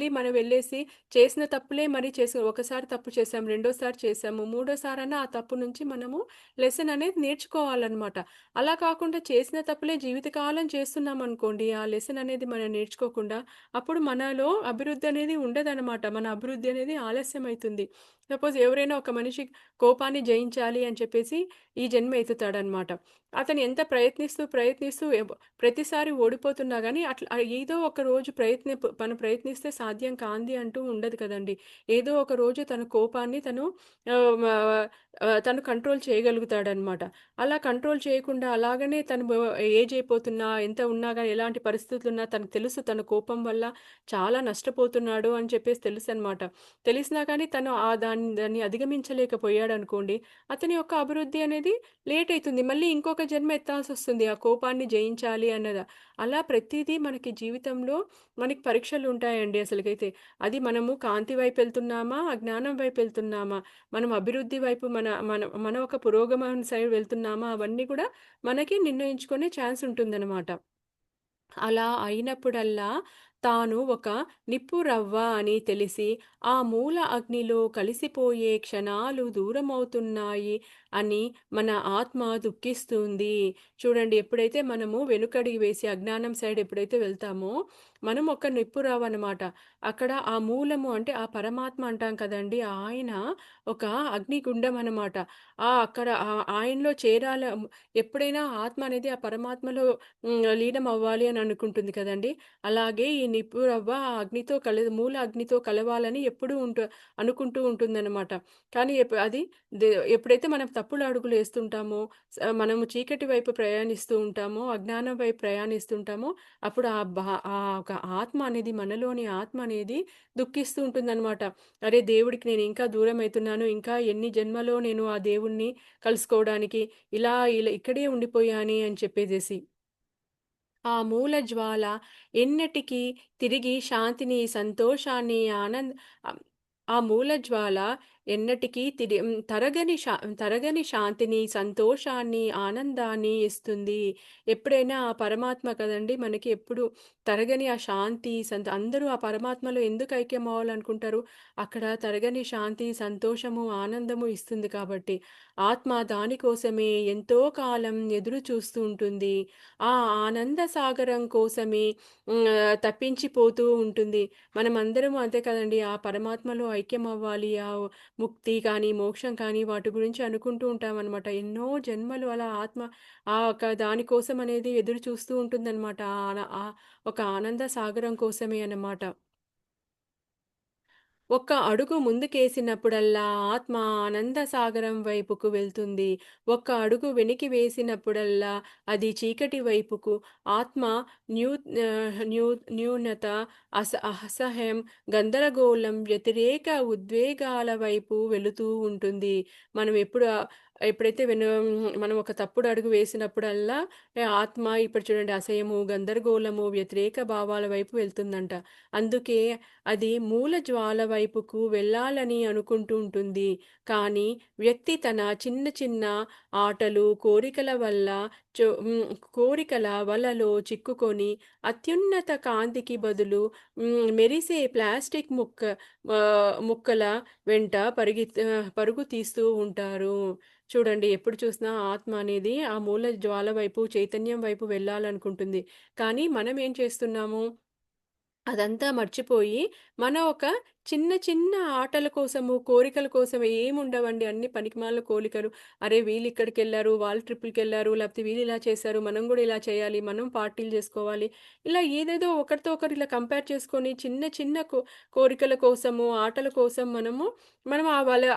మనం వెళ్ళేసి చేసిన తప్పులే మరీ ఒకసారి తప్పు చేశాం, రెండోసారి చేశాము, మూడోసారన్నా ఆ తప్పు నుంచి మనము లెసన్ అనేది నేర్చుకోవాలన్నమాట. అలా కాకుండా చేసిన తప్పులే జీవితకాలం చేస్తున్నామనుకోండి, ఆ లెసన్ అనేది మనం నేర్చుకోకుండా, అప్పుడు మనలో అభివృద్ధి అనేది ఉండదనమాట. మన అభివృద్ధి అనేది ఆలస్యమైతుంది. సపోజ్ ఎవరైనా ఒక మనిషి కోపాన్ని జయించాలి అని చెప్పేసి ఈ జన్మ ఎత్తుతాడనమాట. అతను ఎంత ప్రయత్నిస్తూ ప్రతిసారి ఓడిపోతున్నా గానీ ఏదో ఒక రోజు ప్రయత్నిస్తే సాధ్యం కాంది అంటూ ఉండదు కదండీ! ఏదో ఒక రోజు తన కోపాన్ని ఆహ్, మ తను కంట్రోల్ చేయగలుగుతాడనమాట. అలా కంట్రోల్ చేయకుండా అలాగనే తను ఏజ్ అయిపోతున్నా, ఎంత ఉన్నా గాని, ఎలాంటి పరిస్థితులున్నా తనకు తెలుసు తన కోపం వల్ల చాలా నష్టపోతున్నాడు అని చెప్పేసి తెలుసనమాట. తెలిసినా కానీ తను దాన్ని అధిగమించలేకపోయాడనుకోండి, అతని యొక్క అభివృద్ధి అనేది లేట్ అయితుంది. మళ్ళీ ఇంకొక జన్మ ఎత్తాల్సొస్తుంది. ఆ కోపాన్ని జయించాలి అన్నదా. అలా ప్రతీదీ మనకి జీవితంలో మనకి పరీక్షలుంటాయండి అసలకైతే. అది మనము కాంతి వైపెళ్తున్నామా? అజ్ఞానం వైపెళ్తున్నామా? మనం అభివృద్ధి వైపు మన మన మన ఒక పురోగమన సైడ్ వెళ్తున్నామా? అవన్నీ కూడా మనకి నిర్ణయించుకునే ఛాన్స్ ఉంటుందనమాట. అలా అయినప్పుడల్లా తాను ఒక నిప్పు రవ్వ అని తెలిసి, ఆ మూల అగ్నిలో కలిసిపోయే క్షణాలు దూరమవుతున్నాయి అని మన ఆత్మ దుఃఖిస్తుంది. చూడండి, ఎప్పుడైతే మనము వెనుకడుగు వేసి అజ్ఞానం సైడ్ ఎప్పుడైతే వెళ్తామో, మనం ఒక నిప్పు రవ్వనమాట. అక్కడ ఆ మూలము అంటే ఆ పరమాత్మ అంటాం కదండీ! ఆయన ఒక అగ్నిగుండం అనమాట. అక్కడ ఆయనలో ఎప్పుడైనా ఆత్మ అనేది ఆ పరమాత్మలో లీనం అవ్వాలి అని అనుకుంటుంది కదండీ! అలాగే ఈ నిప్పు రవ్వ ఆ మూల అగ్నితో కలవాలని ఎప్పుడూ అనుకుంటూ ఉంటుందనమాట. కానీ అది దే ఎప్పుడైతే మనం తప్పుడు అడుగులేస్తుంటామో, మనము చీకటి వైపు ప్రయాణిస్తూ ఉంటామో, అజ్ఞానం వైపు ప్రయాణిస్తుంటామో, అప్పుడు ఒక ఆత్మ అనేది, మనలోని ఆత్మ అనేది దుఃఖిస్తూ ఉంటుందనమాట. అరే! దేవుడికి నేను ఇంకా దూరమైతున్నాను. ఇంకా ఎన్ని జన్మలో నేను ఆ దేవుడిని కలుసుకోవడానికి ఇలా ఇక్కడే ఉండిపోయానే అని చెప్పేసేసి. ఆ మూల జ్వాల ఎన్నటికీ తిరిగి శాంతిని, సంతోషాన్ని, ఆహ్, ఆ మూల జ్వాల ఎన్నటికీ తరగని శాంతిని, సంతోషాన్ని, ఆనందాన్ని ఇస్తుంది. ఎప్పుడైనా ఆ పరమాత్మ కదండీ! మనకి ఎప్పుడు తరగని ఆ శాంతి, అందరూ ఆ పరమాత్మలో ఎందుకు ఐక్యమవ్వాలనుకుంటారు? అక్కడ తరగని శాంతి, సంతోషము, ఆనందము ఇస్తుంది కాబట్టి. ఆత్మ దానికోసమే ఎంతో కాలం ఎదురు చూస్తూ ఉంటుంది. ఆ ఆనంద సాగరం కోసమే తప్పించిపోతూ ఉంటుంది. మనమందరం అంతే కదండీ! ఆ పరమాత్మలో ఐక్యమవ్వాలి. ముక్తి కానీ, మోక్షం కానీ వాటి గురించి అనుకుంటూ ఉంటామనమాట. ఎన్నో జన్మలు అలా ఆత్మ దాని కోసం అనేది ఎదురు చూస్తూ ఉంటుందనమాట. ఒక ఆనంద సాగరం కోసమే అన్నమాట. ఒక్క అడుగు ముందుకేసినప్పుడల్లా ఆత్మ ఆనంద సాగరం వైపుకు వెళ్తుంది. ఒక్క అడుగు వెనక్కి వేసినప్పుడల్లా అది చీకటి వైపుకు, ఆత్మ న్యూ ఆహ్, న్యూ న్యూనత, అసహ్యం, గందరగోళం, వ్యతిరేక ఉద్వేగాల వైపు వెళుతూ ఉంటుంది. మనం ఎప్పుడైతే మనం ఒక తప్పుడు అడుగు వేసినప్పుడల్లా ఆత్మ ఇప్పుడు చూడండి అసహ్యము, గందరగోళము, వ్యతిరేక భావాల వైపు వెళ్తుందంట. అందుకే అది మూల జ్వాల వైపుకు వెళ్ళాలని అనుకుంటూ ఉంటుంది. కానీ వ్యక్తి తన చిన్న చిన్న ఆటలు, కోరికల వలలో చిక్కుకొని అత్యున్నత కాంతికి బదులు మెరిసే ప్లాస్టిక్ ముక్కల వెంట పరుగు తీస్తూ ఉంటారు. చూడండి, ఎప్పుడు చూసినా ఆత్మ అనేది ఆ మూల జ్వాల వైపు, చైతన్యం వైపు వెళ్ళాలనుకుంటుంది. కానీ మనం ఏం చేస్తున్నాము? అదంతా మర్చిపోయి, ఒక చిన్న చిన్న ఆటల కోసము, కోరికల కోసం ఏముండవండి. అన్ని పనికిమాలిన కోలికలు. అరే! వీళ్ళిక్కడికెళ్లారు, వాళ్ళు ట్రిప్పులకెళ్లారు, లేపోతే వీళ్ళిలా చేశారు, మనం గూడా ఇలా చేయాలి, మనం పార్టీలు జేసుకోవాలి. ఇలా ఏదేదో ఒకరితో ఒకరు ఇలా కంపేర్ చేసుకొని చిన్న చిన్న కోరికల కోసము, ఆటల కోసం మనం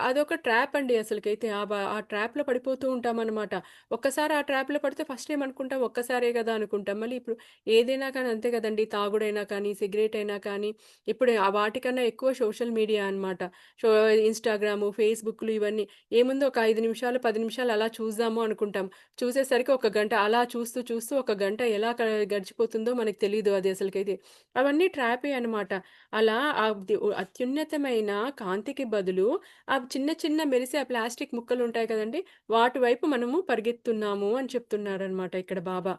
అదొక ట్రాప్ అండి అసలకైతే. ఆ ట్రాప్‌లో పడిపోతూ ఉంటామనమాట. ఒక్కసారి ఆ ట్రాప్‌లో పడితే ఫస్ట్ ఏమనుకుంటాం, ఒక్కసారే గదా అనుకుంటాం. మళ్ళీ ఇప్పుడు ఏదైనా కానీ అంతే గదండీ! తాగుడైనా కానీ, సిగరెట్ అయినా కానీ, ఇప్పుడు వాటికన్నా ఎక్కువ సోషల్ మీడియా అన్నమాట. షో ఇన్‌స్టాగ్రాము, ఫేస్‌బుక్‌లు ఇవన్నీ. ఏముంది ఒక 5 నిమిషాలు, 10 నిమిషాలు అలా చూద్దాము అనుకుంటాం. చూసేసరికి ఒక గంట అలా చూస్తూ, చూస్తూ ఒక గంట ఎలా గడిచిపోతుందో మనకు తెలీదు అది అసలకైతే. అవన్నీ ట్రాపే అన్నమాట. అలా అత్యున్నతమైన కాంతికి బదులు ఆ చిన్న, చిన్న మెరిసే ఆ ప్లాస్టిక్ ముక్కలుంటాయి కదండీ! వాటి వైపు మనము పరిగెత్తున్నాము అని చెప్తున్నారన్నమాట ఇక్కడ బాబా.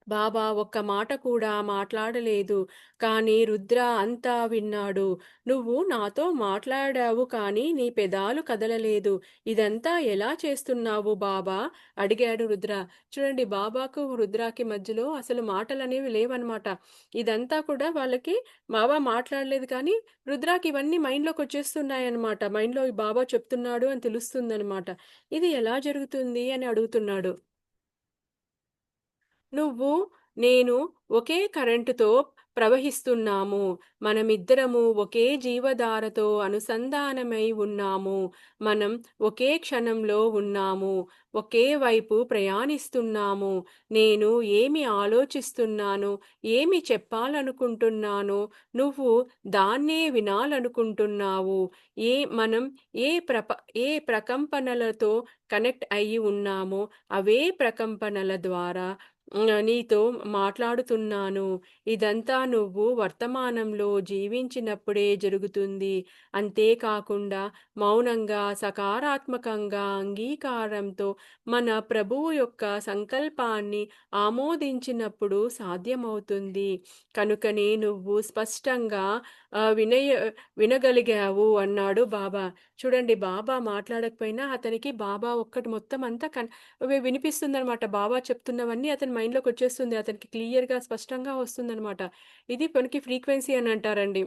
బాబా ఒక్క మాట కూడా మాట్లాడలేదు. కానీ రుద్ర అంతా విన్నాడు. "నువ్వు నాతో మాట్లాడావు కానీ నీ పెదాలు కదలలేదు. ఇదంతా ఎలా చేస్తున్నావు బాబా?" అడిగాడు రుద్ర. చూడండి, బాబాకు, రుద్రాకి మధ్యలో అసలు మాటలనేవి లేవన్నమాట. ఇదంతా కూడా వాళ్ళకి బాబా మాట్లాడలేదు కానీ రుద్రాకి ఇవన్నీ మైండ్‌లోకొచ్చేస్తున్నాయన్నమాట. మైండ్‌లో ఈ బాబా చెప్తున్నాడు అని తెలుస్తుందన్నమాట. ఇది ఎలా జరుగుతుంది అని అడుగుతున్నాడు. నువ్వు, నేను ఒకే కరెంటుతో ప్రవహిస్తున్నాము. మనమిద్దరము ఒకే జీవధారతో అనుసంధానమై ఉన్నాము. మనం ఒకే క్షణంలో ఉన్నాము. ఒకే వైపు ప్రయాణిస్తున్నాము. నేను ఏమి ఆలోచిస్తున్నానో, ఏమి చెప్పాలనుకుంటున్నానో, నువ్వు దాన్నే వినాలనుకుంటున్నావు. ఏ మనం ఏ ప్రప ఏ ప్రకంపనలతో కనెక్ట్ అయ్యి ఉన్నామో, అవే ప్రకంపనల ద్వారా నీతో మాట్లాడుతున్నాను. ఇదంతా నువ్వు వర్తమానంలో జీవించినప్పుడే జరుగుతుంది. అంతేకాకుండా మౌనంగా, సకారాత్మకంగా, అంగీకారంతో మన ప్రభువు యొక్క సంకల్పాన్ని ఆమోదించినప్పుడు సాధ్యమవుతుంది. కనుకనే నువ్వు స్పష్టంగా వినగలిగావు అన్నాడు బాబా. చూడండి, బాబా మాట్లాడకపోయినా అతనికి బాబా ఒక్కటి మొత్తం అంతా వినిపిస్తుందనమాట. బాబా చెప్తున్నవన్నీ అతని మైండ్‌లోకొచ్చేస్తుంది. అతనికి క్లియర్‌గా, స్పష్టంగా వస్తుందనమాట. ఇది మనకి ఫ్రీక్వెన్సీ అని అంటారండి.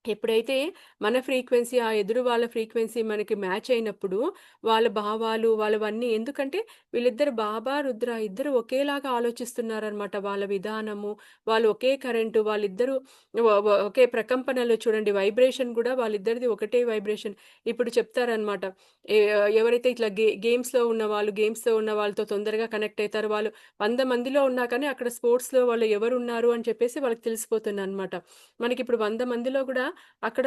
ఎప్పుడైతే మన ఫ్రీక్వెన్సీ, ఆ ఎదురు వాళ్ళ ఫ్రీక్వెన్సీ మనకి మ్యాచ్ అయినప్పుడు, వాళ్ళ భావాలు, వాళ్ళవన్నీ ఎందుకంటే వీళ్ళిద్దరు బాబా, రుద్ర ఇద్దరు ఒకేలాగా ఆలోచిస్తున్నారనమాట. వాళ్ళ విధానము, వాళ్ళు ఒకే కరెంటు, వాళ్ళిద్దరూ ఒకే ప్రకంపనలో చూడండి, వైబ్రేషన్ గూడా వాళ్ళిద్దరిది ఒకటే వైబ్రేషన్. ఇప్పుడు చెప్తారనమాట. ఎవరైతే ఇట్లా గేమ్స్‌లో ఉన్నవాళ్ళు, గేమ్స్‌తో ఉన్న వాళ్ళతో తొందరగా కనెక్ట్ అయితారు. వాళ్ళు 100 మందిలో ఉన్నా కానీ అక్కడ స్పోర్ట్స్‌లో వాళ్ళు ఎవరున్నారు అని చెప్పేసి వాళ్ళకి తెలిసిపోతుందనమాట. మనకిప్పుడు 100 మందిలో గూడా అక్కడ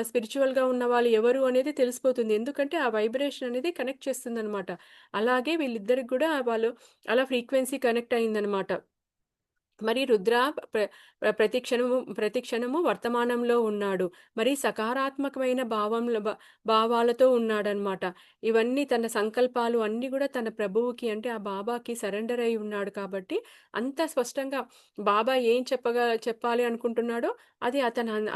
స్పిరిచ్యువల్‌గా ఉన్న వాళ్ళు ఎవరు అనేది తెలిసిపోతుంది. ఎందుకంటే ఆ వైబ్రేషన్ అనేది కనెక్ట్ చేస్తుందనమాట. అలాగే వీళ్ళిద్దరికి గూడా వాళ్ళు అలా ఫ్రీక్వెన్సీ కనెక్ట్ అయిందనమాట. మరి రుద్ర ప్ర ప్రతి క్షణము వర్తమానంలో ఉన్నాడు. మరి సకారాత్మకమైన భావాలతో ఉన్నాడనమాట. ఇవన్నీ తన సంకల్పాలు అన్నీ గూడా తన ప్రభువుకి అంటే ఆ బాబాకి సరెండర్ అయి ఉన్నాడు కాబట్టి, అంత స్పష్టంగా బాబా ఏం చెప్పాలి అనుకుంటున్నాడో అది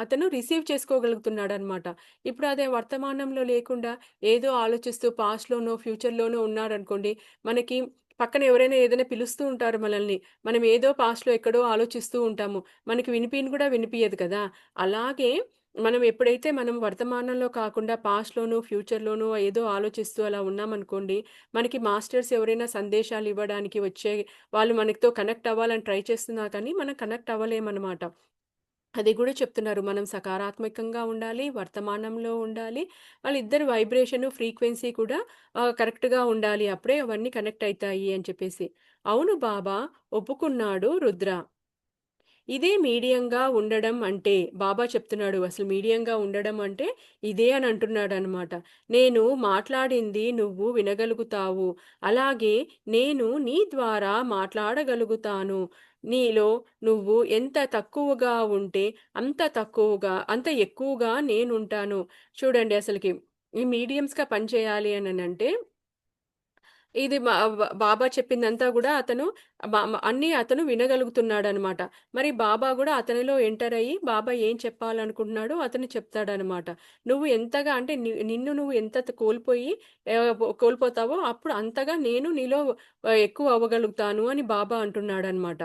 అతను రిసీవ్ చేసుకోగలుగుతున్నాడనమాట. ఇప్పుడు అదే వర్తమానంలో లేకుండా ఏదో ఆలోచిస్తూ పాస్ట్‌లోనో, ఫ్యూచర్‌లోనో ఉన్నాడనుకోండి, మనకి పక్కన ఎవరైనా ఏదైనా పిలుస్తూ ఉంటారు మనల్ని. మనం ఏదో పాస్ట్‌లో ఎక్కడో ఆలోచిస్తూ ఉంటాము. మనకి గూడా వినిపియదు కదా! అలాగే మనం వర్తమానంలో కాకుండా పాస్ట్‌లోనో, ఫ్యూచర్‌లోనో ఏదో ఆలోచిస్తూ అలా ఉన్నామనుకోండి, మనకి మాస్టర్స్ ఎవరైనా సందేశాలు ఇవ్వడానికి వాళ్ళు మనతో కనెక్ట్ అవ్వాలని ట్రై చేస్తున్నా కానీ మనం కనెక్ట్ అవ్వలేమనమాట. అది గూడా చెప్తున్నారు. మనం సకారాత్మకంగా ఉండాలి, వర్తమానంలో ఉండాలి. వాళ్ళిద్దరి వైబ్రేషను, ఫ్రీక్వెన్సీ కూడా కరెక్ట్‌గా ఉండాలి. అప్పుడే అవన్నీ కనెక్ట్ అయితాయి అని చెప్పేసి. అవును బాబా, ఒప్పుకున్నాడు రుద్ర. ఇదే మీడియంగా ఉండడం అంటే, బాబా చెప్తున్నాడు అసలు మీడియంగా ఉండడం అంటే ఇదే అని అంటున్నాడనమాట. నేను మాట్లాడింది నువ్వు వినగలుగుతావు. అలాగే నేను నీ ద్వారా మాట్లాడగలుగుతాను. నీలో నువ్వు ఎంత తక్కువగా ఉంటే అంత ఎక్కువగా నేనుంటాను. చూడండి అసలకి ఈ మీడియంస్‌గా పనిచేయాలి అననంటే ఇది బాబా చెప్పిందంతా గూడా అతను అన్నీ వినగలుగుతున్నాడనమాట. మరి బాబా గూడా అతనిలో ఎంటర్ అయ్యి, బాబా ఏం చెప్పాలనుకుంటున్నాడో అతను చెప్తాడనమాట. నువ్వు ఎంతగా అంటే నిన్ను నువ్వు ఎంత కోల్పోయి కోల్పోతావో అప్పుడు అంతగా నేను నీలో ఎక్కువ అవ్వగలుగుతాను అని బాబా అంటున్నాడనమాట.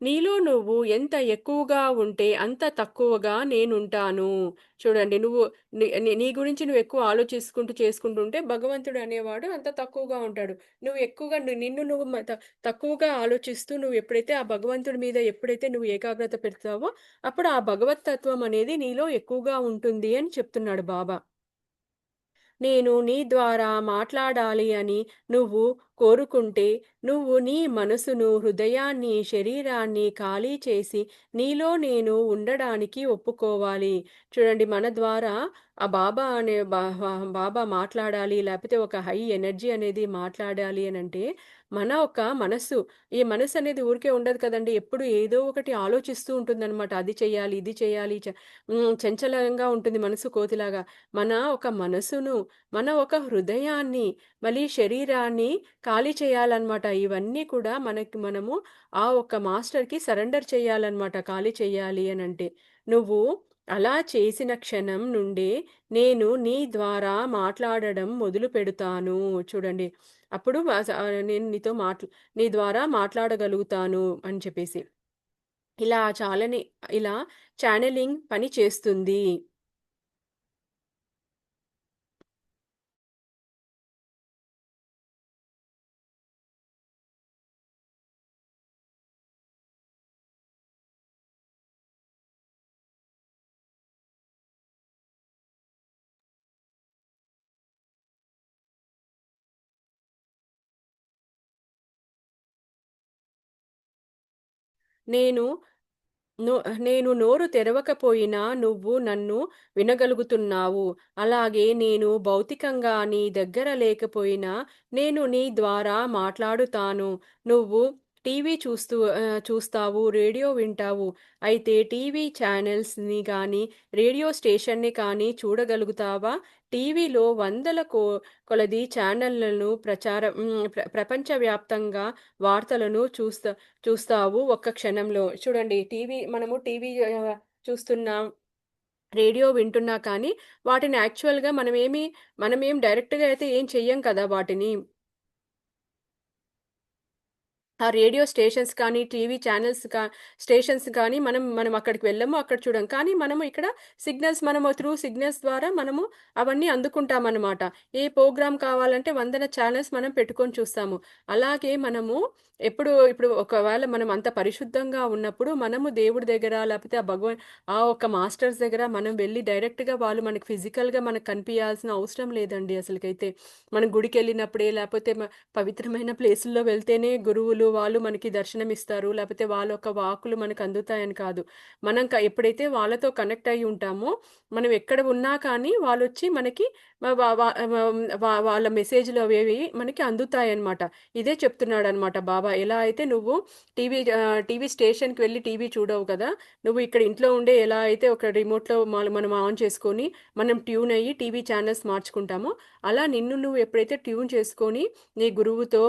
నీలో నువ్వు ఎంత ఎక్కువగా ఉంటే అంత తక్కువగా నేనుంటాను. చూడండి, నువ్వు నీ నీ నీ గురించి నువ్వు ఎక్కువ చేసుకుంటూ ఉంటే భగవంతుడు అనేవాడు అంత తక్కువగా ఉంటాడు. నువ్వు ఎక్కువగా నిన్ను నువ్వు తక్కువగా ఆలోచిస్తూ నువ్వు ఎప్పుడైతే ఆ భగవంతుడి మీద ఎప్పుడైతే నువ్వు ఏకాగ్రత పెడతావో అప్పుడు ఆ భగవత్ తత్వం అనేది నీలో ఎక్కువగా ఉంటుంది అని చెప్తున్నాడు బాబా. నేను నీ ద్వారా మాట్లాడాలి అని నువ్వు కోరుకుంటే, నువ్వు నీ మనసును, హృదయాన్ని, శరీరాన్ని ఖాళీ చేసి, నీలో నేను ఉండడానికి ఒప్పుకోవాలి. చూడండి, మన ద్వారా ఆ బాబా అనే బాబా మాట్లాడాలి, లేపోతే ఒక హై ఎనర్జీ అనేది మాట్లాడాలి అనంటే, మన ఒక మనస్సు, ఈ మనసనేది ఊరికే ఉండదు కదండీ! ఎప్పుడు ఏదో ఒకటి ఆలోచిస్తూ ఉంటుందనమాట. అది చెయ్యాలి, ఇది చెయ్యాలి, చంచలంగా ఉంటుంది మనసు కోతిలాగా. మన ఒక మనసును, మన ఒక హృదయాన్ని, మళ్ళీ శరీరాన్ని ఖాళీ చేయాలన్నమాట. ఇవన్నీ కూడా మనము ఆ ఒక్క మాస్టర్‌కి సరెండర్ చేయాలన్నమాట. ఖాళీ చేయాలి అనంటే. నువ్వు అలా చేసిన క్షణం నుండే నేను నీ ద్వారా మాట్లాడడం మొదలుపెడతాను. చూడండి. అప్పుడు నేను నీ ద్వారా మాట్లాడగలుగుతాను అని చెప్పేసి. ఇలా ఇలా ఛానెలింగ్ పని చేస్తుంది. నేను నో నేను నోరు తెరవకపోయినా నువ్వు నన్ను వినగలుగుతున్నావు. అలాగే నేను భౌతికంగా నీ దగ్గర లేకపోయినా నేను నీ ద్వారా మాట్లాడుతాను. నువ్వు చూస్తావు, రేడియో వింటావు. అయితే టీవీ ఛానల్స్‌ని గానీ, రేడియో స్టేషన్‌ని కానీ చూడగలుగుతావా? టీవీలో వందల కొలది ఛానల్లను ప్రపంచవ్యాప్తంగా వార్తలను చూస్తావు ఒక్క క్షణంలో. చూడండి మనము టీవీ చూస్తున్నాం, రేడియో వింటున్నా కానీ వాటిని యాక్చువల్‌గా మనమేం డైరెక్ట్‌గా అయితే ఏం చెయ్యం కదా వాటిని. ఆ రేడియో స్టేషన్స్ కానీ, టీవీ ఛానెల్స్ స్టేషన్స్ కానీ మనం అక్కడికి వెళ్ళము, అక్కడ చూడం. కానీ మనము ఇక్కడ మనము త్రూ సిగ్నల్స్ ద్వారా మనము అవన్నీ అందుకుంటామనమాట. ఏ ప్రోగ్రామ్ కావాలంటే వందల ఛానెల్స్ మనం పెట్టుకొని చూస్తాము. అలాగే మనము ఇప్పుడు ఒకవేళ మనం అంత పరిశుద్ధంగా ఉన్నప్పుడు మనము దేవుడి దగ్గర లేకపోతే ఆ ఒక్క మాస్టర్స్ దగ్గర మనం వెళ్లి డైరెక్ట్‌గా వాళ్ళు మనకి ఫిజికల్‌గా మనకు కనిపియాల్సిన అవసరం లేదండి అసలకైతే. మనం గుడికెళ్ళినప్పుడే లేపోతే పవిత్రమైన ప్లేసుల్లో వెళ్తేనే గురువులు వాళ్ళు మనకి దర్శనమిస్తారు. లేపోతే వాళ్ళ యొక్క వాక్కులు మనకు అందుతాయని కాదు. మనం ఎప్పుడైతే వాళ్ళతో కనెక్ట్ అయ్యి ఉంటామో, మనం ఎక్కడ ఉన్నా కానీ వాళ్ళొచ్చి మనకి వ వ వ వాళ్ళ మెసేజ్‌లు అవేవి మనకి అందుతాయన్నమాట. ఇదే చెప్తున్నాడన్నమాట బాబా. ఎలా అయితే నువ్వు టీవీ స్టేషన్‌కి వెళ్లి టీవీ చూడవు కదా! నువ్వు ఇక్కడ ఇంట్లో ఉండే ఎలా అయితే ఒక రిమోట్‌లో మనం ఆన్ చేసుకొని, మనం ట్యూన్ అయ్యి టీవీ ఛానెల్స్ మార్చుకుంటామో, అలా నిన్ను నువ్వు ఎప్పుడైతే ట్యూన్ చేసుకొని, నీ గురువుతో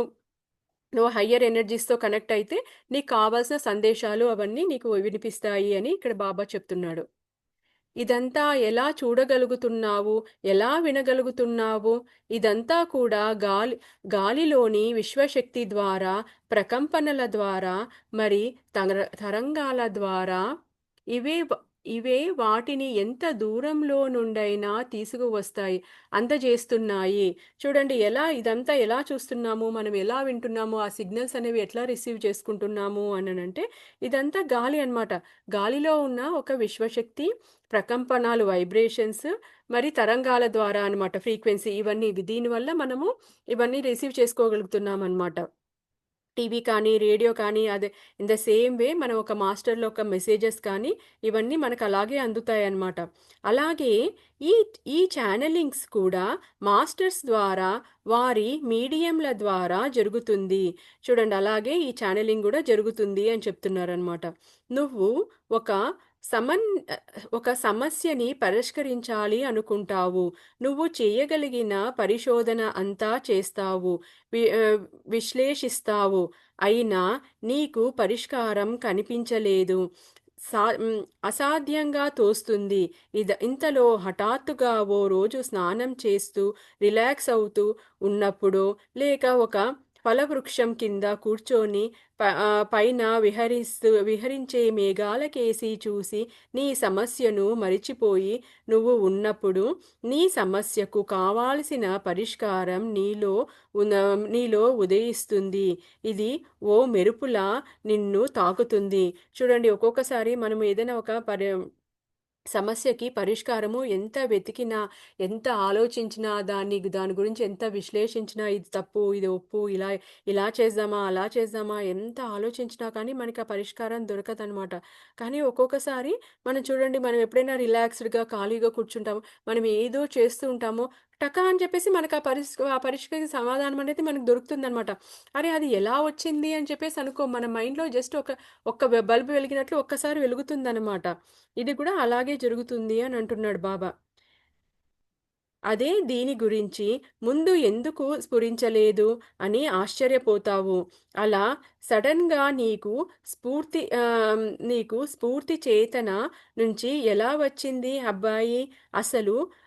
నువ్వు హయ్యర్ ఎనర్జీస్‌తో కనెక్ట్ అయితే, నీకు కావాల్సిన సందేశాలు అవన్నీ నీకు వినిపిస్తాయి అని ఇక్కడ బాబా చెప్తున్నాడు. ఇదంతా ఎలా చూడగలుగుతున్నావు? ఎలా వినగలుగుతున్నావు? ఇదంతా కూడా గాలిలోని విశ్వశక్తి ద్వారా, ప్రకంపనల ద్వారా, మరి తరంగాల ద్వారా ఇవే వ ఇవే వాటిని ఎంత దూరంలో నుండైనా తీసుకువస్తాయి, అందజేస్తున్నాయి. చూడండి ఇదంతా ఎలా చూస్తున్నాము, మనం ఎలా వింటున్నాము, ఆ సిగ్నల్స్ అనేవి ఎట్లా రిసీవ్ చేసుకుంటున్నాము అననంటే, ఇదంతా గాలి అన్నమాట. గాలిలో ఉన్న ఒక విశ్వశక్తి ప్రకంపనాలు, వైబ్రేషన్స్ మరి తరంగాల ద్వారా అన్నమాట. ఫ్రీక్వెన్సీ దీనివల్ల మనము ఇవన్నీ రిసీవ్ చేసుకోగలుగుతున్నామన్నమాట. టీవీ కానీ, రేడియో కానీ అదే ఇన్ ద సేమ్ వే మనం ఒక మాస్టర్‌లో ఒక మెసేజెస్ కానీ ఇవన్నీ మనకు అలాగే అందుతాయన్నమాట. అలాగే ఈ ఈ ఛానెలింగ్స్ కూడా మాస్టర్స్ ద్వారా వారి మీడియంల ద్వారా జరుగుతుంది. చూడండి అలాగే ఈ ఛానెలింగ్ గూడా జరుగుతుంది అని చెప్తున్నారన్నమాట. నువ్వు ఒక సమన్ ఒక సమస్యని పరిష్కరించాలి అనుకుంటావు. నువ్వు చేయగలిగిన పరిశోధన అంతా చేస్తావు. విశ్లేషిస్తావు. అయినా నీకు పరిష్కారం కనిపించలేదు. అసాధ్యంగా తోస్తుంది. ఇంతలో హఠాత్తుగా ఓ రోజు స్నానం చేస్తూ, రిలాక్స్ అవుతూ ఉన్నప్పుడో, లేక ఒక ఫలవృక్షం కింద కూర్చొని పైన విహరించే మేఘాలకేసి చూసి నీ సమస్యను మరిచిపోయి నువ్వు ఉన్నప్పుడు, నీ సమస్యకు కావాల్సిన పరిష్కారం ఉన్న నీలో ఉదయిస్తుంది. ఇది ఓ మెరుపులా నిన్ను తాకుతుంది. చూడండి ఒక్కొక్కసారి మనం ఏదైనా ఒక సమస్యకి పరిష్కారము ఎంత వెతికినా, ఎంత ఆలోచించినా, దాని గురించి ఎంత విశ్లేషించినా, ఇది తప్పు, ఇది ఒప్పు, ఇలా చేద్దామా, అలా చేద్దామా, ఎంత ఆలోచించినా కానీ మనకి ఆ పరిష్కారం దొరకదనమాట. కానీ ఒక్కొక్కసారి మనం ఎప్పుడైనా రిలాక్స్‌డ్‌గా, ఖాళీగా కూర్చుంటాము. మనం ఏదో చేస్తూ ఉంటాము. అని చెప్పేసి మనకు ఆ పరీక్షకి సమాధానం అనేది మనకు దొరుకుతుందనమాట. అరే! అది ఎలా వచ్చింది అని చెప్పేసి మన మైండ్‌లో జస్ట్ ఒక్క బల్బ్ వెలిగినట్లు ఒక్కసారి వెలుగుతుందనమాట. ఇది కూడా అలాగే జరుగుతుంది అని అంటున్నాడు బాబా. అదే దీని గురించి ముందు ఎందుకు స్ఫురించలేదు అని ఆశ్చర్యపోతావు. అలా సడెన్‌గా నీకు స్ఫూర్తి చేతన నుంచి ఎలా వచ్చింది అబ్బాయి?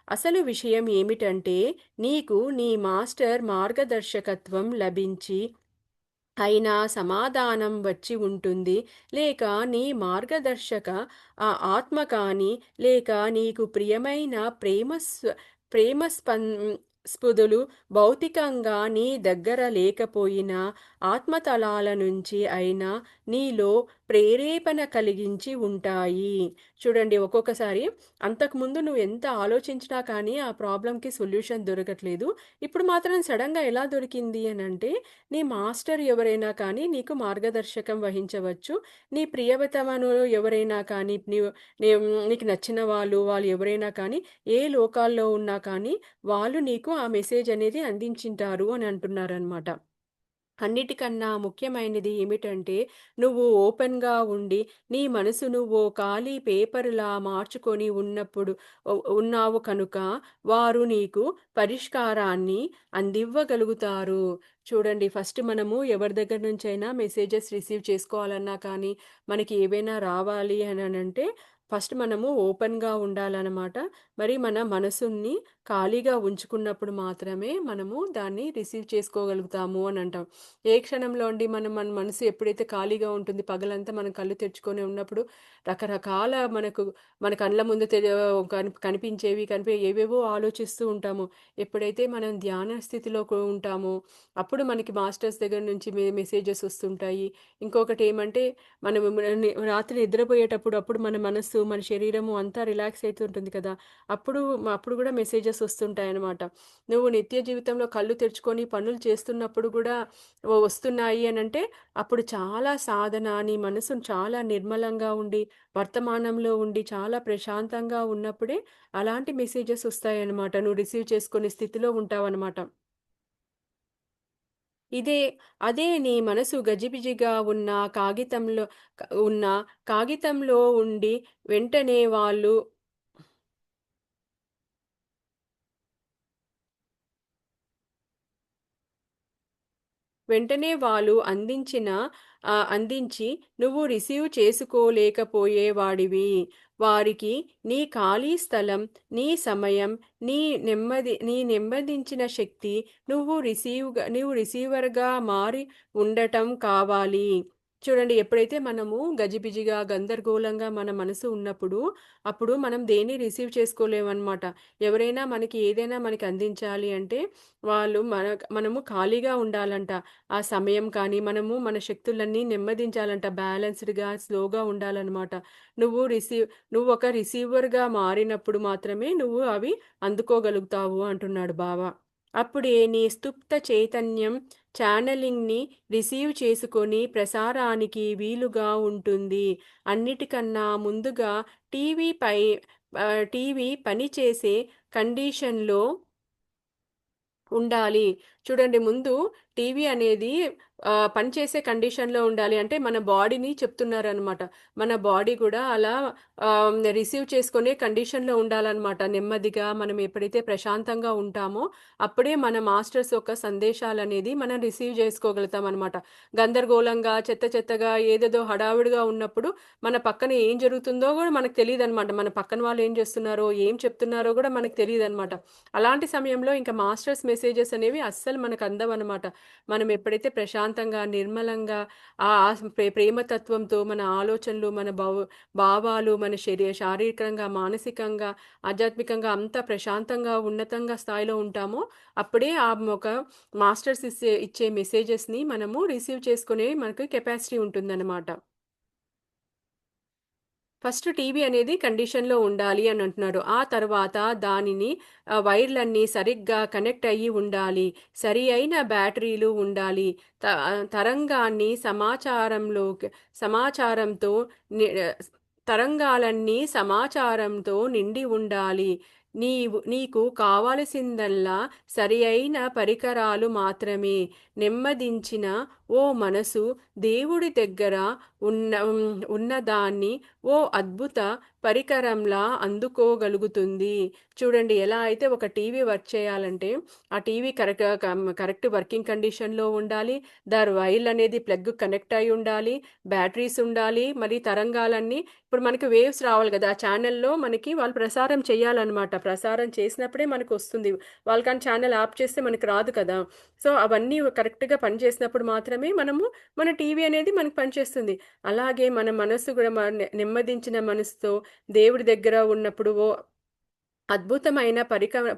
అసలు విషయం ఏమిటంటే నీకు నీ మాస్టర్ మార్గదర్శకత్వం లభించి అయినా సమాధానం వచ్చి ఉంటుంది. లేక నీ మార్గదర్శక ఆత్మ కానీ, లేక నీకు ప్రియమైన ప్రేమ స్పృదులు భౌతికంగా నీ దగ్గర లేకపోయినా, ఆత్మతలాల నుంచి అయినా నీలో ప్రేరేపణ కలిగించి ఉంటాయి. చూడండి ఒక్కొక్కసారి అంతకుముందు నువ్వు ఎంత ఆలోచించినా కానీ ఆ ప్రాబ్లమ్‌కి సొల్యూషన్ దొరకట్లేదు. ఇప్పుడు మాత్రం సడెన్‌గా ఎలా దొరికింది అనంటే, నీ మాస్టర్ ఎవరైనా కానీ నీకు మార్గదర్శకం వహించవచ్చు. నీ ప్రియతమను ఎవరైనా కానీ నీకు నచ్చిన వాళ్ళు ఎవరైనా కానీ ఏ లోకాల్లో ఉన్నా కానీ వాళ్ళు నీకు ఆ మెసేజ్ అనేది అందించింటారు అని అంటున్నారనమాట. అన్నిటికన్నా ముఖ్యమైనది ఏమిటంటే, నువ్వు ఓపెన్‌గా ఉండి, నీ మనసును ఓ ఖాళీ పేపర్‌లా మార్చుకొని ఉన్నావు కనుక, వారు నీకు పరిష్కారాన్ని అందివ్వగలుగుతారు. చూడండి ఫస్ట్ మనము ఎవరి దగ్గర నుంచైనా మెసేజెస్ రిసీవ్ చేసుకోవాలన్నా కానీ, మనకి ఏవైనా రావాలి అననంటే, ఫస్ట్ మనము ఓపెన్‌గా ఉండాలనమాట. మరి మన మనసుని ఖాళీగా ఉంచుకున్నప్పుడు మాత్రమే మనము దాన్ని రిసీవ్ చేసుకోగలుగుతాము అనంటాం. ఏ క్షణంలో అండి మన మనసు ఎప్పుడైతే ఖాళీగా ఉంటుంది, పగలంతా మనం కళ్ళు తెరుచుకొని ఉన్నప్పుడు రకరకాల మన కళ్ళ ముందు కనిపించేవి, ఏవేవో ఆలోచిస్తూ ఉంటాము. ఎప్పుడైతే మనం ధ్యాన స్థితిలో ఉంటామో, అప్పుడు మనకి మాస్టర్స్ దగ్గర నుంచి మెసేజెస్ వస్తుంటాయి. ఇంకొకటేమంటే, మనం రాత్రి నిద్రపోయేటప్పుడు అప్పుడు మన మనస్సు, మన శరీరము అంతా రిలాక్స్ అయితుంటుంది కదా! అప్పుడు గూడా మెసేజెస్ వస్తుంటాయనమాట. నువ్వు నిత్య జీవితంలో కళ్ళు తెరుచుకొని పనులు చేస్తున్నప్పుడు గూడా వస్తున్నాయి అనంటే, అప్పుడు చాలా సాధన, నీ మనసు చాలా నిర్మలంగా ఉండి, వర్తమానంలో ఉండి, చాలా ప్రశాంతంగా ఉన్నప్పుడే అలాంటి మెసేజెస్ వస్తాయన్నమాట. నువ్వు రిసీవ్ చేసుకునే స్థితిలో ఉంటావనమాట. ఇదే అదే నీ మనసు గజిబిజిగా ఉన్న కాగితంలో ఉండి వెంటనే వాళ్ళు వెంటనే వాళ్ళు అందించి నువ్వు రిసీవ్ చేసుకోలేకపోయేవాడివి. వారికి నీ ఖాళీ స్థలం, నీ సమయం, నీ నెమ్మదించిన శక్తి నువ్వు రిసీవర్‌గా మారి ఉండటం కావాలి. చూడండి ఎప్పుడైతే మనము గజిబిజిగా, గందరగోళంగా మన మనసు ఉన్నప్పుడు, అప్పుడు మనం దేన్ని రిసీవ్ చేసుకోలేమనమాట. ఎవరైనా మనకి అందించాలి అంటే, మనము ఖాళీగా ఉండాలంట. ఆ సమయం కానీ, మన శక్తులన్నీ నెమ్మదించాలంట. బ్యాలెన్స్‌డ్‌గా, స్లోగా ఉండాలనమాట. నువ్వు రిసీవ్ నువ్వొక రిసీవర్‌గా మారినప్పుడు మాత్రమే నువ్వు అవి అందుకోగలుగుతావు అంటున్నాడు బావ. అప్పుడే నీ సుప్త చైతన్యం ఛానెలింగ్‌ని రిసీవ్ చేసుకొని ప్రసారానికి వీలుగా ఉంటుంది. అన్నిటికన్నా ముందుగా టీవీపై టీవీ పనిచేసే కండిషన్‌లో ఉండాలి. చూడండి ముందు టీవీ అనేది పనిచేసే కండిషన్‌లో ఉండాలి. అంటే మన బాడీని చెప్తున్నారనమాట. మన బాడీ గూడా అలా రిసీవ్ చేసుకునే కండిషన్‌లో ఉండాలనమాట. నెమ్మదిగా మనం ఎప్పుడైతే ప్రశాంతంగా ఉంటామో, అప్పుడే మన మాస్టర్స్ యొక్క సందేశాలనేది మనం రిసీవ్ చేసుకోగలుగుతామనమాట. గందరగోళంగా, చెత్తగా ఏదేదో హడావిడిగా ఉన్నప్పుడు మన పక్కన ఏం జరుగుతుందో గూడా మనకు తెలీదనమాట. మన పక్కన వాళ్ళు ఏం జేస్తున్నారో, ఏం చెప్తున్నారో గూడా మనకు తెలీదనమాట. అలాంటి సమయంలో ఇంక మాస్టర్స్ మెసేజెస్ అనేవి అస్సలు మనకు అందవనమాట. మనం ఎప్పుడైతే ప్రశాంతంగా, నిర్మలంగా ప్రేమతత్వంతో మన ఆలోచనలు, మన భావాలు, మన శారీరకంగా, మానసికంగా, ఆధ్యాత్మికంగా అంతా ప్రశాంతంగా, ఉన్నతంగా స్థాయిలో ఉంటామో, అప్పుడే ఒక మాస్టర్స్ ఇచ్చే మెసేజెస్‌ని మనము రిసీవ్ చేసుకునే మనకు కెపాసిటీ ఉంటుందనమాట. ఫస్ట్ టీవీ అనేది కండిషన్‌లో ఉండాలి అని అంటున్నారు. ఆ తర్వాత దానిని వైర్‌లన్నీ సరిగ్గా కనెక్ట్ అయ్యి ఉండాలి. సరి అయిన బ్యాటరీలు ఉండాలి. తరంగాన్ని సమాచారంతో ని తరంగాలన్నీ సమాచారంతో నిండి ఉండాలి. నీకు కావలసిందల్లా సరి అయిన పరికరాలు మాత్రమే. నెమ్మదించిన ఓ మనసు దేవుడి దగ్గర ఉన్నదాన్ని ఓ అద్భుత పరికరంలా అందుకోగలుగుతుంది. చూడండి ఎలా అయితే ఒక టీవీ వర్క్ చేయాలంటే, ఆ టీవీ కరెక్ట్ వర్కింగ్ కండిషన్‌లో ఉండాలి. దాని వైర్‌లనేది ప్లగ్ కనెక్ట్ అయ్యి ఉండాలి. బ్యాటరీస్ ఉండాలి. మరి తరంగాలన్నీ ఇప్పుడు మనకి వేవ్స్ రావాలి గదా! ఆ ఛానెల్‌లో మనకి వాళ్ళు ప్రసారం చేయాలనమాట. ప్రసారం చేసినప్పుడే మనకొస్తుంది. వాళ్ళు కానీ ఛానెల్ ఆఫ్ చేస్తే మనకి రాదు కదా! సో, అవన్నీ కరెక్ట్‌గా పనిచేసినప్పుడు మాత్రమే మన టీవీ అనేది మనకు పనిచేస్తుంది. అలాగే మన మనస్సు గూడా నెమ్మదించిన మనసుతో దేవుడి దగ్గర ఉన్నప్పుడు అద్భుతమైన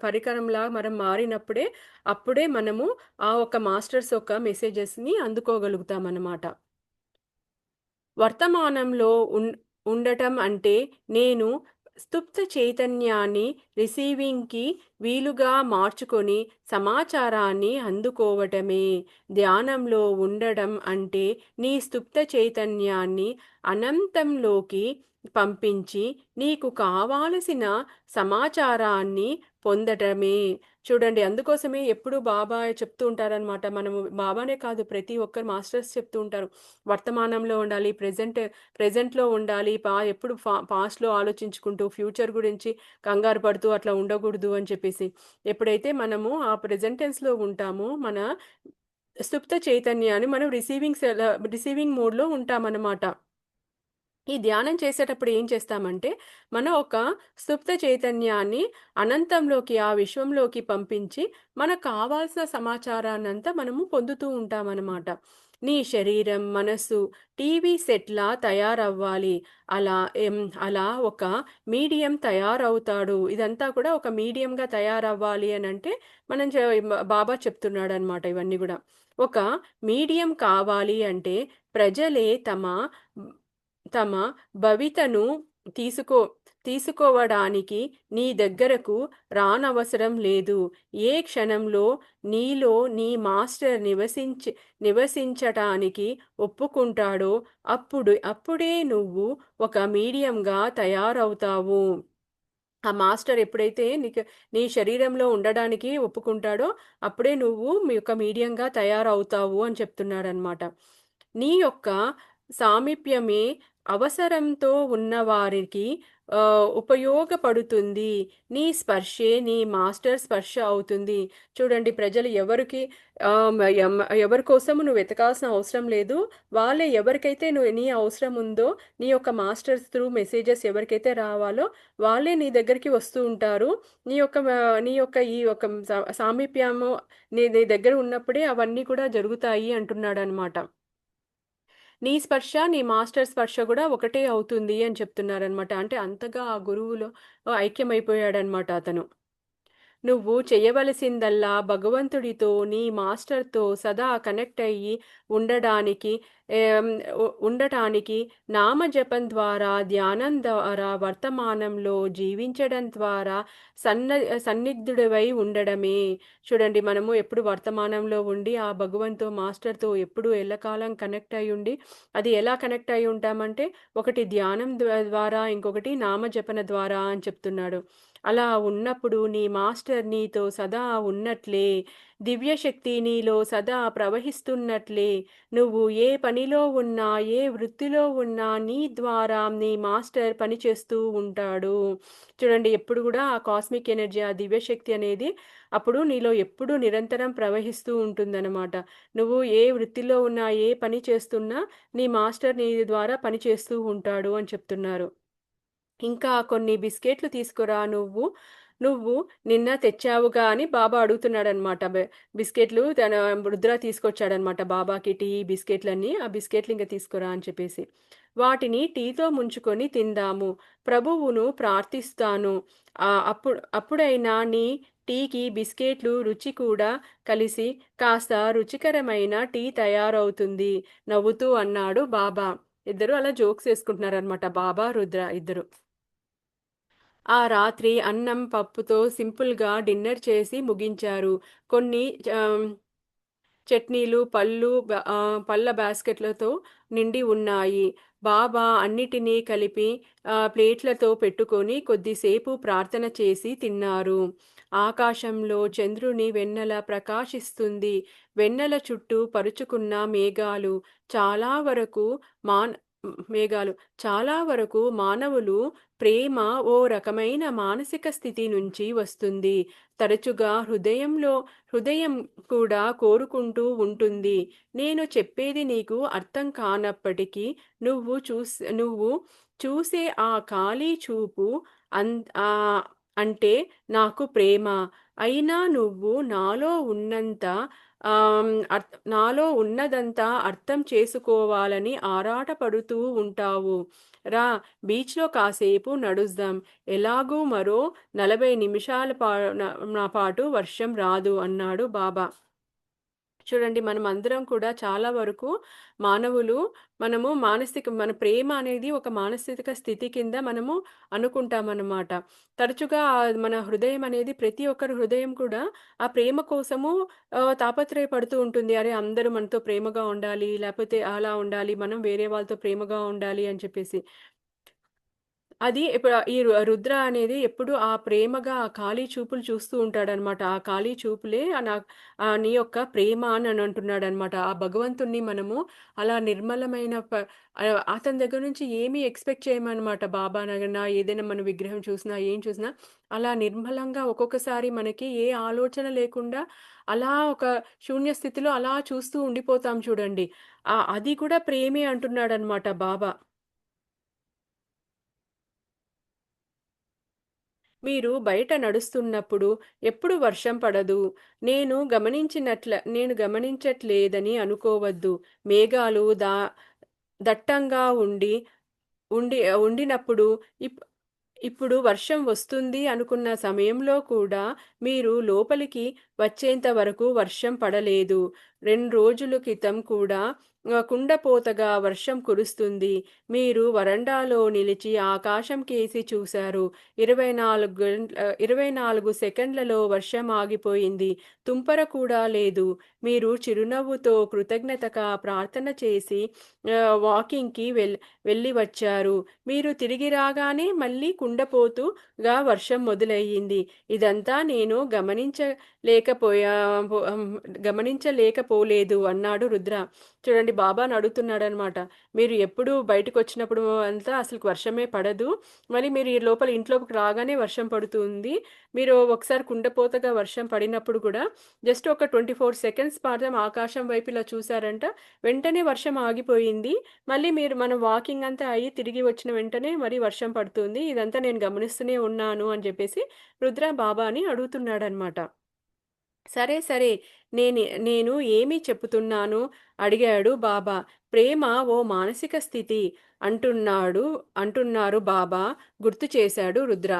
పరికరంలా మనం మారినప్పుడే, అప్పుడే మనము ఆ ఒక్క మాస్టర్స్ యొక్క మెసేజెస్‌ని అందుకోగలుగుతామనమాట. వర్తమానంలో ఉండటం అంటే నేను స్థుప్త చైతన్యాన్ని రిసీవింగ్‌కి వీలుగా మార్చుకొని సమాచారాన్ని అందుకోవటమే. ధ్యానంలో ఉండడం అంటే నీ స్థుప్త చైతన్యాన్ని అనంతంలోకి పంపించి నీకు కావాల్సిన సమాచారాన్ని పొందటమే. చూడండి అందుకోసమే ఎప్పుడు బాబా చెప్తూ ఉంటారనమాట. మనము బాబానే కాదు ప్రతి ఒక్కరు మాస్టర్స్ చెప్తూ ఉంటారు. వర్తమానంలో ఉండాలి. ప్రెజెంట్‌లో ఉండాలి. ఎప్పుడు పాస్ట్‌లో ఆలోచించుకుంటూ ఫ్యూచర్ గురించి కంగారు పడుతూ అట్లా ఉండకూడదు అని చెప్పేసి. ఎప్పుడైతే మనము ఆ ప్రెజెంట్ టెన్స్‌లో ఉంటామో మన సుప్త చైతన్యాన్ని మనం రిసీవింగ్ మోడ్‌లో ఉంటామనమాట. ఈ ధ్యానం చేసేటప్పుడు ఏం చేస్తామంటే, మనం ఒక సుప్త చైతన్యాన్ని అనంతంలోకి, ఆ విశ్వంలోకి పంపించి, మనకు కావాల్సిన సమాచారాన్నంతా మనము పొందుతూ ఉంటామనమాట. నీ శరీరం, మనస్సు టీవీ సెట్‌లా తయారవ్వాలి. అలా అలా ఒక మీడియం తయారవుతాడు. ఇదంతా కూడా ఒక మీడియంగా తయారవ్వాలి అనంటే, మనం బాబా చెప్తున్నాడనమాట ఇవన్నీ గూడా. ఒక మీడియం కావాలి అంటే, ప్రజలే తమ భవితను తీసుకో తీసుకోవడానికి నీ దగ్గరకు రానవసరం లేదు. ఏ క్షణంలో నీలో నీ మాస్టర్ నివసించటానికి ఒప్పుకుంటాడో అప్పుడే నువ్వు ఒక మీడియంగా తయారవుతావు. ఆ మాస్టర్ ఎప్పుడైతే నీ శరీరంలో ఉండడానికి ఒప్పుకుంటాడో, అప్పుడే నువ్వు మీ యొక్క మీడియంగా తయారవుతావు అని చెప్తున్నాడనమాట. నీ యొక్క సామీప్యమే అవసరంతో ఉన్నవారికి ఉపయోగపడుతుంది. నీ స్పర్శే నీ మాస్టర్ స్పర్శ అవుతుంది. చూడండి ప్రజలు ఎవరి కోసము నువ్వు వెతకాల్సిన అవసరం లేదు. వాళ్ళే ఎవరికైతే నీ అవసరం ఉందో, నీ యొక్క మాస్టర్స్ త్రూ మెసేజెస్ ఎవరికైతే రావాలో వాళ్ళే నీ దగ్గరికి వస్తూ ఉంటారు. నీ యొక్క ఈ యొక్క సామీప్యము నీ నీ దగ్గర ఉన్నప్పుడే అవన్నీ కూడా జరుగుతాయి అంటున్నాడనమాట. నీ స్పర్శ, నీ మాస్టర్ స్పర్శ గూడా ఒకటే అవుతుంది అని చెప్తున్నారనమాట. అంటే అంతగా ఆ గురువులో ఐక్యమైపోయాడనమాట అతను. నువ్వు చేయవలసిందల్లా భగవంతుడితో, నీ మాస్టర్‌తో సదా కనెక్ట్ అయ్యి ఉండడానికి ఆహ్, ఉండటానికి నామజపం ద్వారా, ధ్యానం ద్వారా, వర్తమానంలో జీవించడం ద్వారా సన్న సన్నిగ్ధుడివై ఉండడమే. చూడండి మనము ఎప్పుడు వర్తమానంలో ఉండి, ఆ మాస్టర్‌తో ఎప్పుడు ఎల్లకాలం కనెక్ట్ అయ్యుండి, అది ఎలా కనెక్ట్ అయ్యి ఉంటామంటే, ఒకటి ధ్యానం ద్వారా, ఇంకొకటి నామజపన ద్వారా అని చెప్తున్నాడు. అలా ఉన్నప్పుడు నీ మాస్టర్ నీతో సదా ఉన్నట్లే, దివ్యశక్తి నీలో సదా ప్రవహిస్తున్నట్లే, నువ్వు ఏ పనిలో ఉన్నా, ఏ వృత్తిలో ఉన్నా నీ ద్వారా నీ మాస్టర్ పనిచేస్తూ ఉంటాడు. చూడండి ఎప్పుడు గూడా ఆ కాస్మిక్ ఎనర్జీ, ఆ దివ్యశక్తి అనేది అప్పుడు నీలో ఎప్పుడూ నిరంతరం ప్రవహిస్తూ ఉంటుందనమాట. నువ్వు ఏ వృత్తిలో ఉన్నా, ఏ పని చేస్తున్నా నీ మాస్టర్ నీ ద్వారా పని చేస్తూ ఉంటాడు అని చెప్తున్నారు. ఇంకా కొన్ని బిస్కెట్లు తీసుకురా నువ్వు నిన్న తెచ్చావుగా అని బాబా అడుగుతున్నాడనమాట. బిస్కెట్లు రుద్ర తీసుకొచ్చాడనమాట బాబాకి టీ, బిస్కెట్లన్నీ. ఆ బిస్కెట్లు ఇంక తీసుకురా అని చెప్పేసి. వాటిని టీతో ముంచుకొని తిందాము. ప్రభువును ప్రార్థిస్తాను. అప్పుడైనా నీ టీకి బిస్కెట్లు రుచి కూడా కలిసి కాస్త రుచికరమైన టీ తయారవుతుంది. నవ్వుతూ అన్నాడు బాబా. ఇద్దరు అలా జోక్స్ యేసుకుంటున్నారనమాట. బాబా, రుద్ర ఇద్దరు. ఆ రాత్రి అన్నం, పప్పుతో సింపుల్‌గా డిన్నర్ చేసి ముగించారు. కొన్ని ఆహ్, చట్నీలు, పళ్ళ బాస్కెట్‌లతో నిండి ఉన్నాయి. బాబా అన్నిటినీ కలిపి ప్లేట్‌లతో పెట్టుకొని కొద్దిసేపు ప్రార్థన చేసి తిన్నారు. ఆకాశంలో చంద్రుని వెన్నెల ప్రకాశిస్తుంది. వెన్నెల చుట్టూ పరుచుకున్న చాలా వరకు మాన్ మేఘాలు చాలా వరకు మానవులు ప్రేమ ఓ రకమైన మానసిక స్థితి నుంచి వస్తుంది. తరచుగా హృదయం కూడా కోరుకుంటూ ఉంటుంది. నేను చెప్పేది నీకు అర్థం కానప్పటికీ నువ్వు చూసే ఆ ఖాళీ చూపు అన్ అంటే నాకు ప్రేమ. అయినా నువ్వు నాలో ఉన్నదంతా అర్థం చేసుకోవాలని ఆరాటపడుతూ ఉంటావు. రా బీచ్‌లో కాసేపు నడుద్దాం. ఎలాగూ మరో 40 నిమిషాల పాటు వర్షం రాదు అన్నాడు బాబా. చూడండి మనమందరం కూడా చాలా వరకు మానవులు మనము మన ప్రేమ అనేది ఒక మానసిక స్థితి కింద మనము అనుకుంటామనమాట. తరచుగా మన హృదయం అనేది ప్రతి ఒక్కరి హృదయం కూడా ఆ ప్రేమ కోసము తాపత్రయపడుతూ ఉంటుంది. అరే! అందరూ మనతో ప్రేమగా ఉండాలి, లేపోతే అలా ఉండాలి, మనం వేరే వాళ్ళతో ప్రేమగా ఉండాలి అని చెప్పేసి. అది ఈ రుద్ర అనేది ఎప్పుడు ఆ ప్రేమగా ఆ ఖాళీ చూపులు చూస్తూ ఉంటాడనమాట. ఆ ఖాళీ చూపులే నీ యొక్క ప్రేమ అని అంటున్నాడనమాట. ఆ భగవంతుడిని మనము అలా నిర్మలమైన అతని దగ్గర నుంచి ఏమి ఎక్స్‌పెక్ట్ చేయమనమాట. బాబా నగన ఏదైనా మన విగ్రహం చూసినా, ఏం చూసినా అలా నిర్మలంగా ఒక్కొక్కసారి మనకి ఏ ఆలోచన లేకుండా అలా ఒక శూన్య స్థితిలో అలా చూస్తూ ఉండిపోతాం చూడండి. అది కూడా ప్రేమే అంటున్నాడనమాట బాబా. మీరు బయట నడుస్తున్నప్పుడు ఎప్పుడు వర్షం పడదు. నేను గమనించట్లేదని అనుకోవద్దు. మేఘాలు దట్టంగా ఉండినప్పుడు ఇప్ ఇప్పుడు వర్షం వస్తుంది అనుకున్న సమయంలో కూడా మీరు లోపలికి వచ్చేంత వరకు వర్షం పడలేదు. 2 రోజుల క్రితం కూడా కుండపోతగా వర్షం కురుస్తుంది. మీరు వరండాలో నిలిచి ఆకాశం కేసి చూశారు. 24 సెకండ్లలో వర్షం ఆగిపోయింది. తుంపర కూడా లేదు. మీరు చిరునవ్వుతో కృతజ్ఞతగా ప్రార్థన చేసి వాకింగ్‌కి వెళ్ళి వచ్చారు. మీరు తిరిగి రాగానే మళ్ళీ కుండపోతుగా వర్షం మొదలయ్యింది. ఇదంతా నేను గమనించలేకపోలేదు అన్నాడు రుద్ర. చూడండి బాబాని అడుగుతున్నాడనమాట. మీరు ఎప్పుడు బయటకొచ్చినప్పుడు అంతా అసలుకి వర్షమే పడదు. మళ్ళీ మీరు ఈ లోపల ఇంట్లోకి రాగానే వర్షం పడుతుంది. మీరు ఒకసారి కుండపోతగా వర్షం పడినప్పుడు కూడా జస్ట్ ఒక 24 సెకండ్స్ మాత్రం ఆకాశం వైపు ఇలా చూసారంట. వెంటనే వర్షం ఆగిపోయింది. మళ్ళీ మనం వాకింగ్ అంతా అయ్యి తిరిగి వచ్చిన వెంటనే మరి వర్షం పడుతుంది. ఇదంతా నేను గమనిస్తూనే ఉన్నాను అని చెప్పేసి రుద్ర బాబాని అడుగుతున్నాడనమాట. సరే, సరే. నేను ఏమి చెప్పుతున్నాను అడిగాడు బాబా. ప్రేమ ఓ మానసిక స్థితి అంటున్నారు బాబా గుర్తు చేశాడు రుద్ర.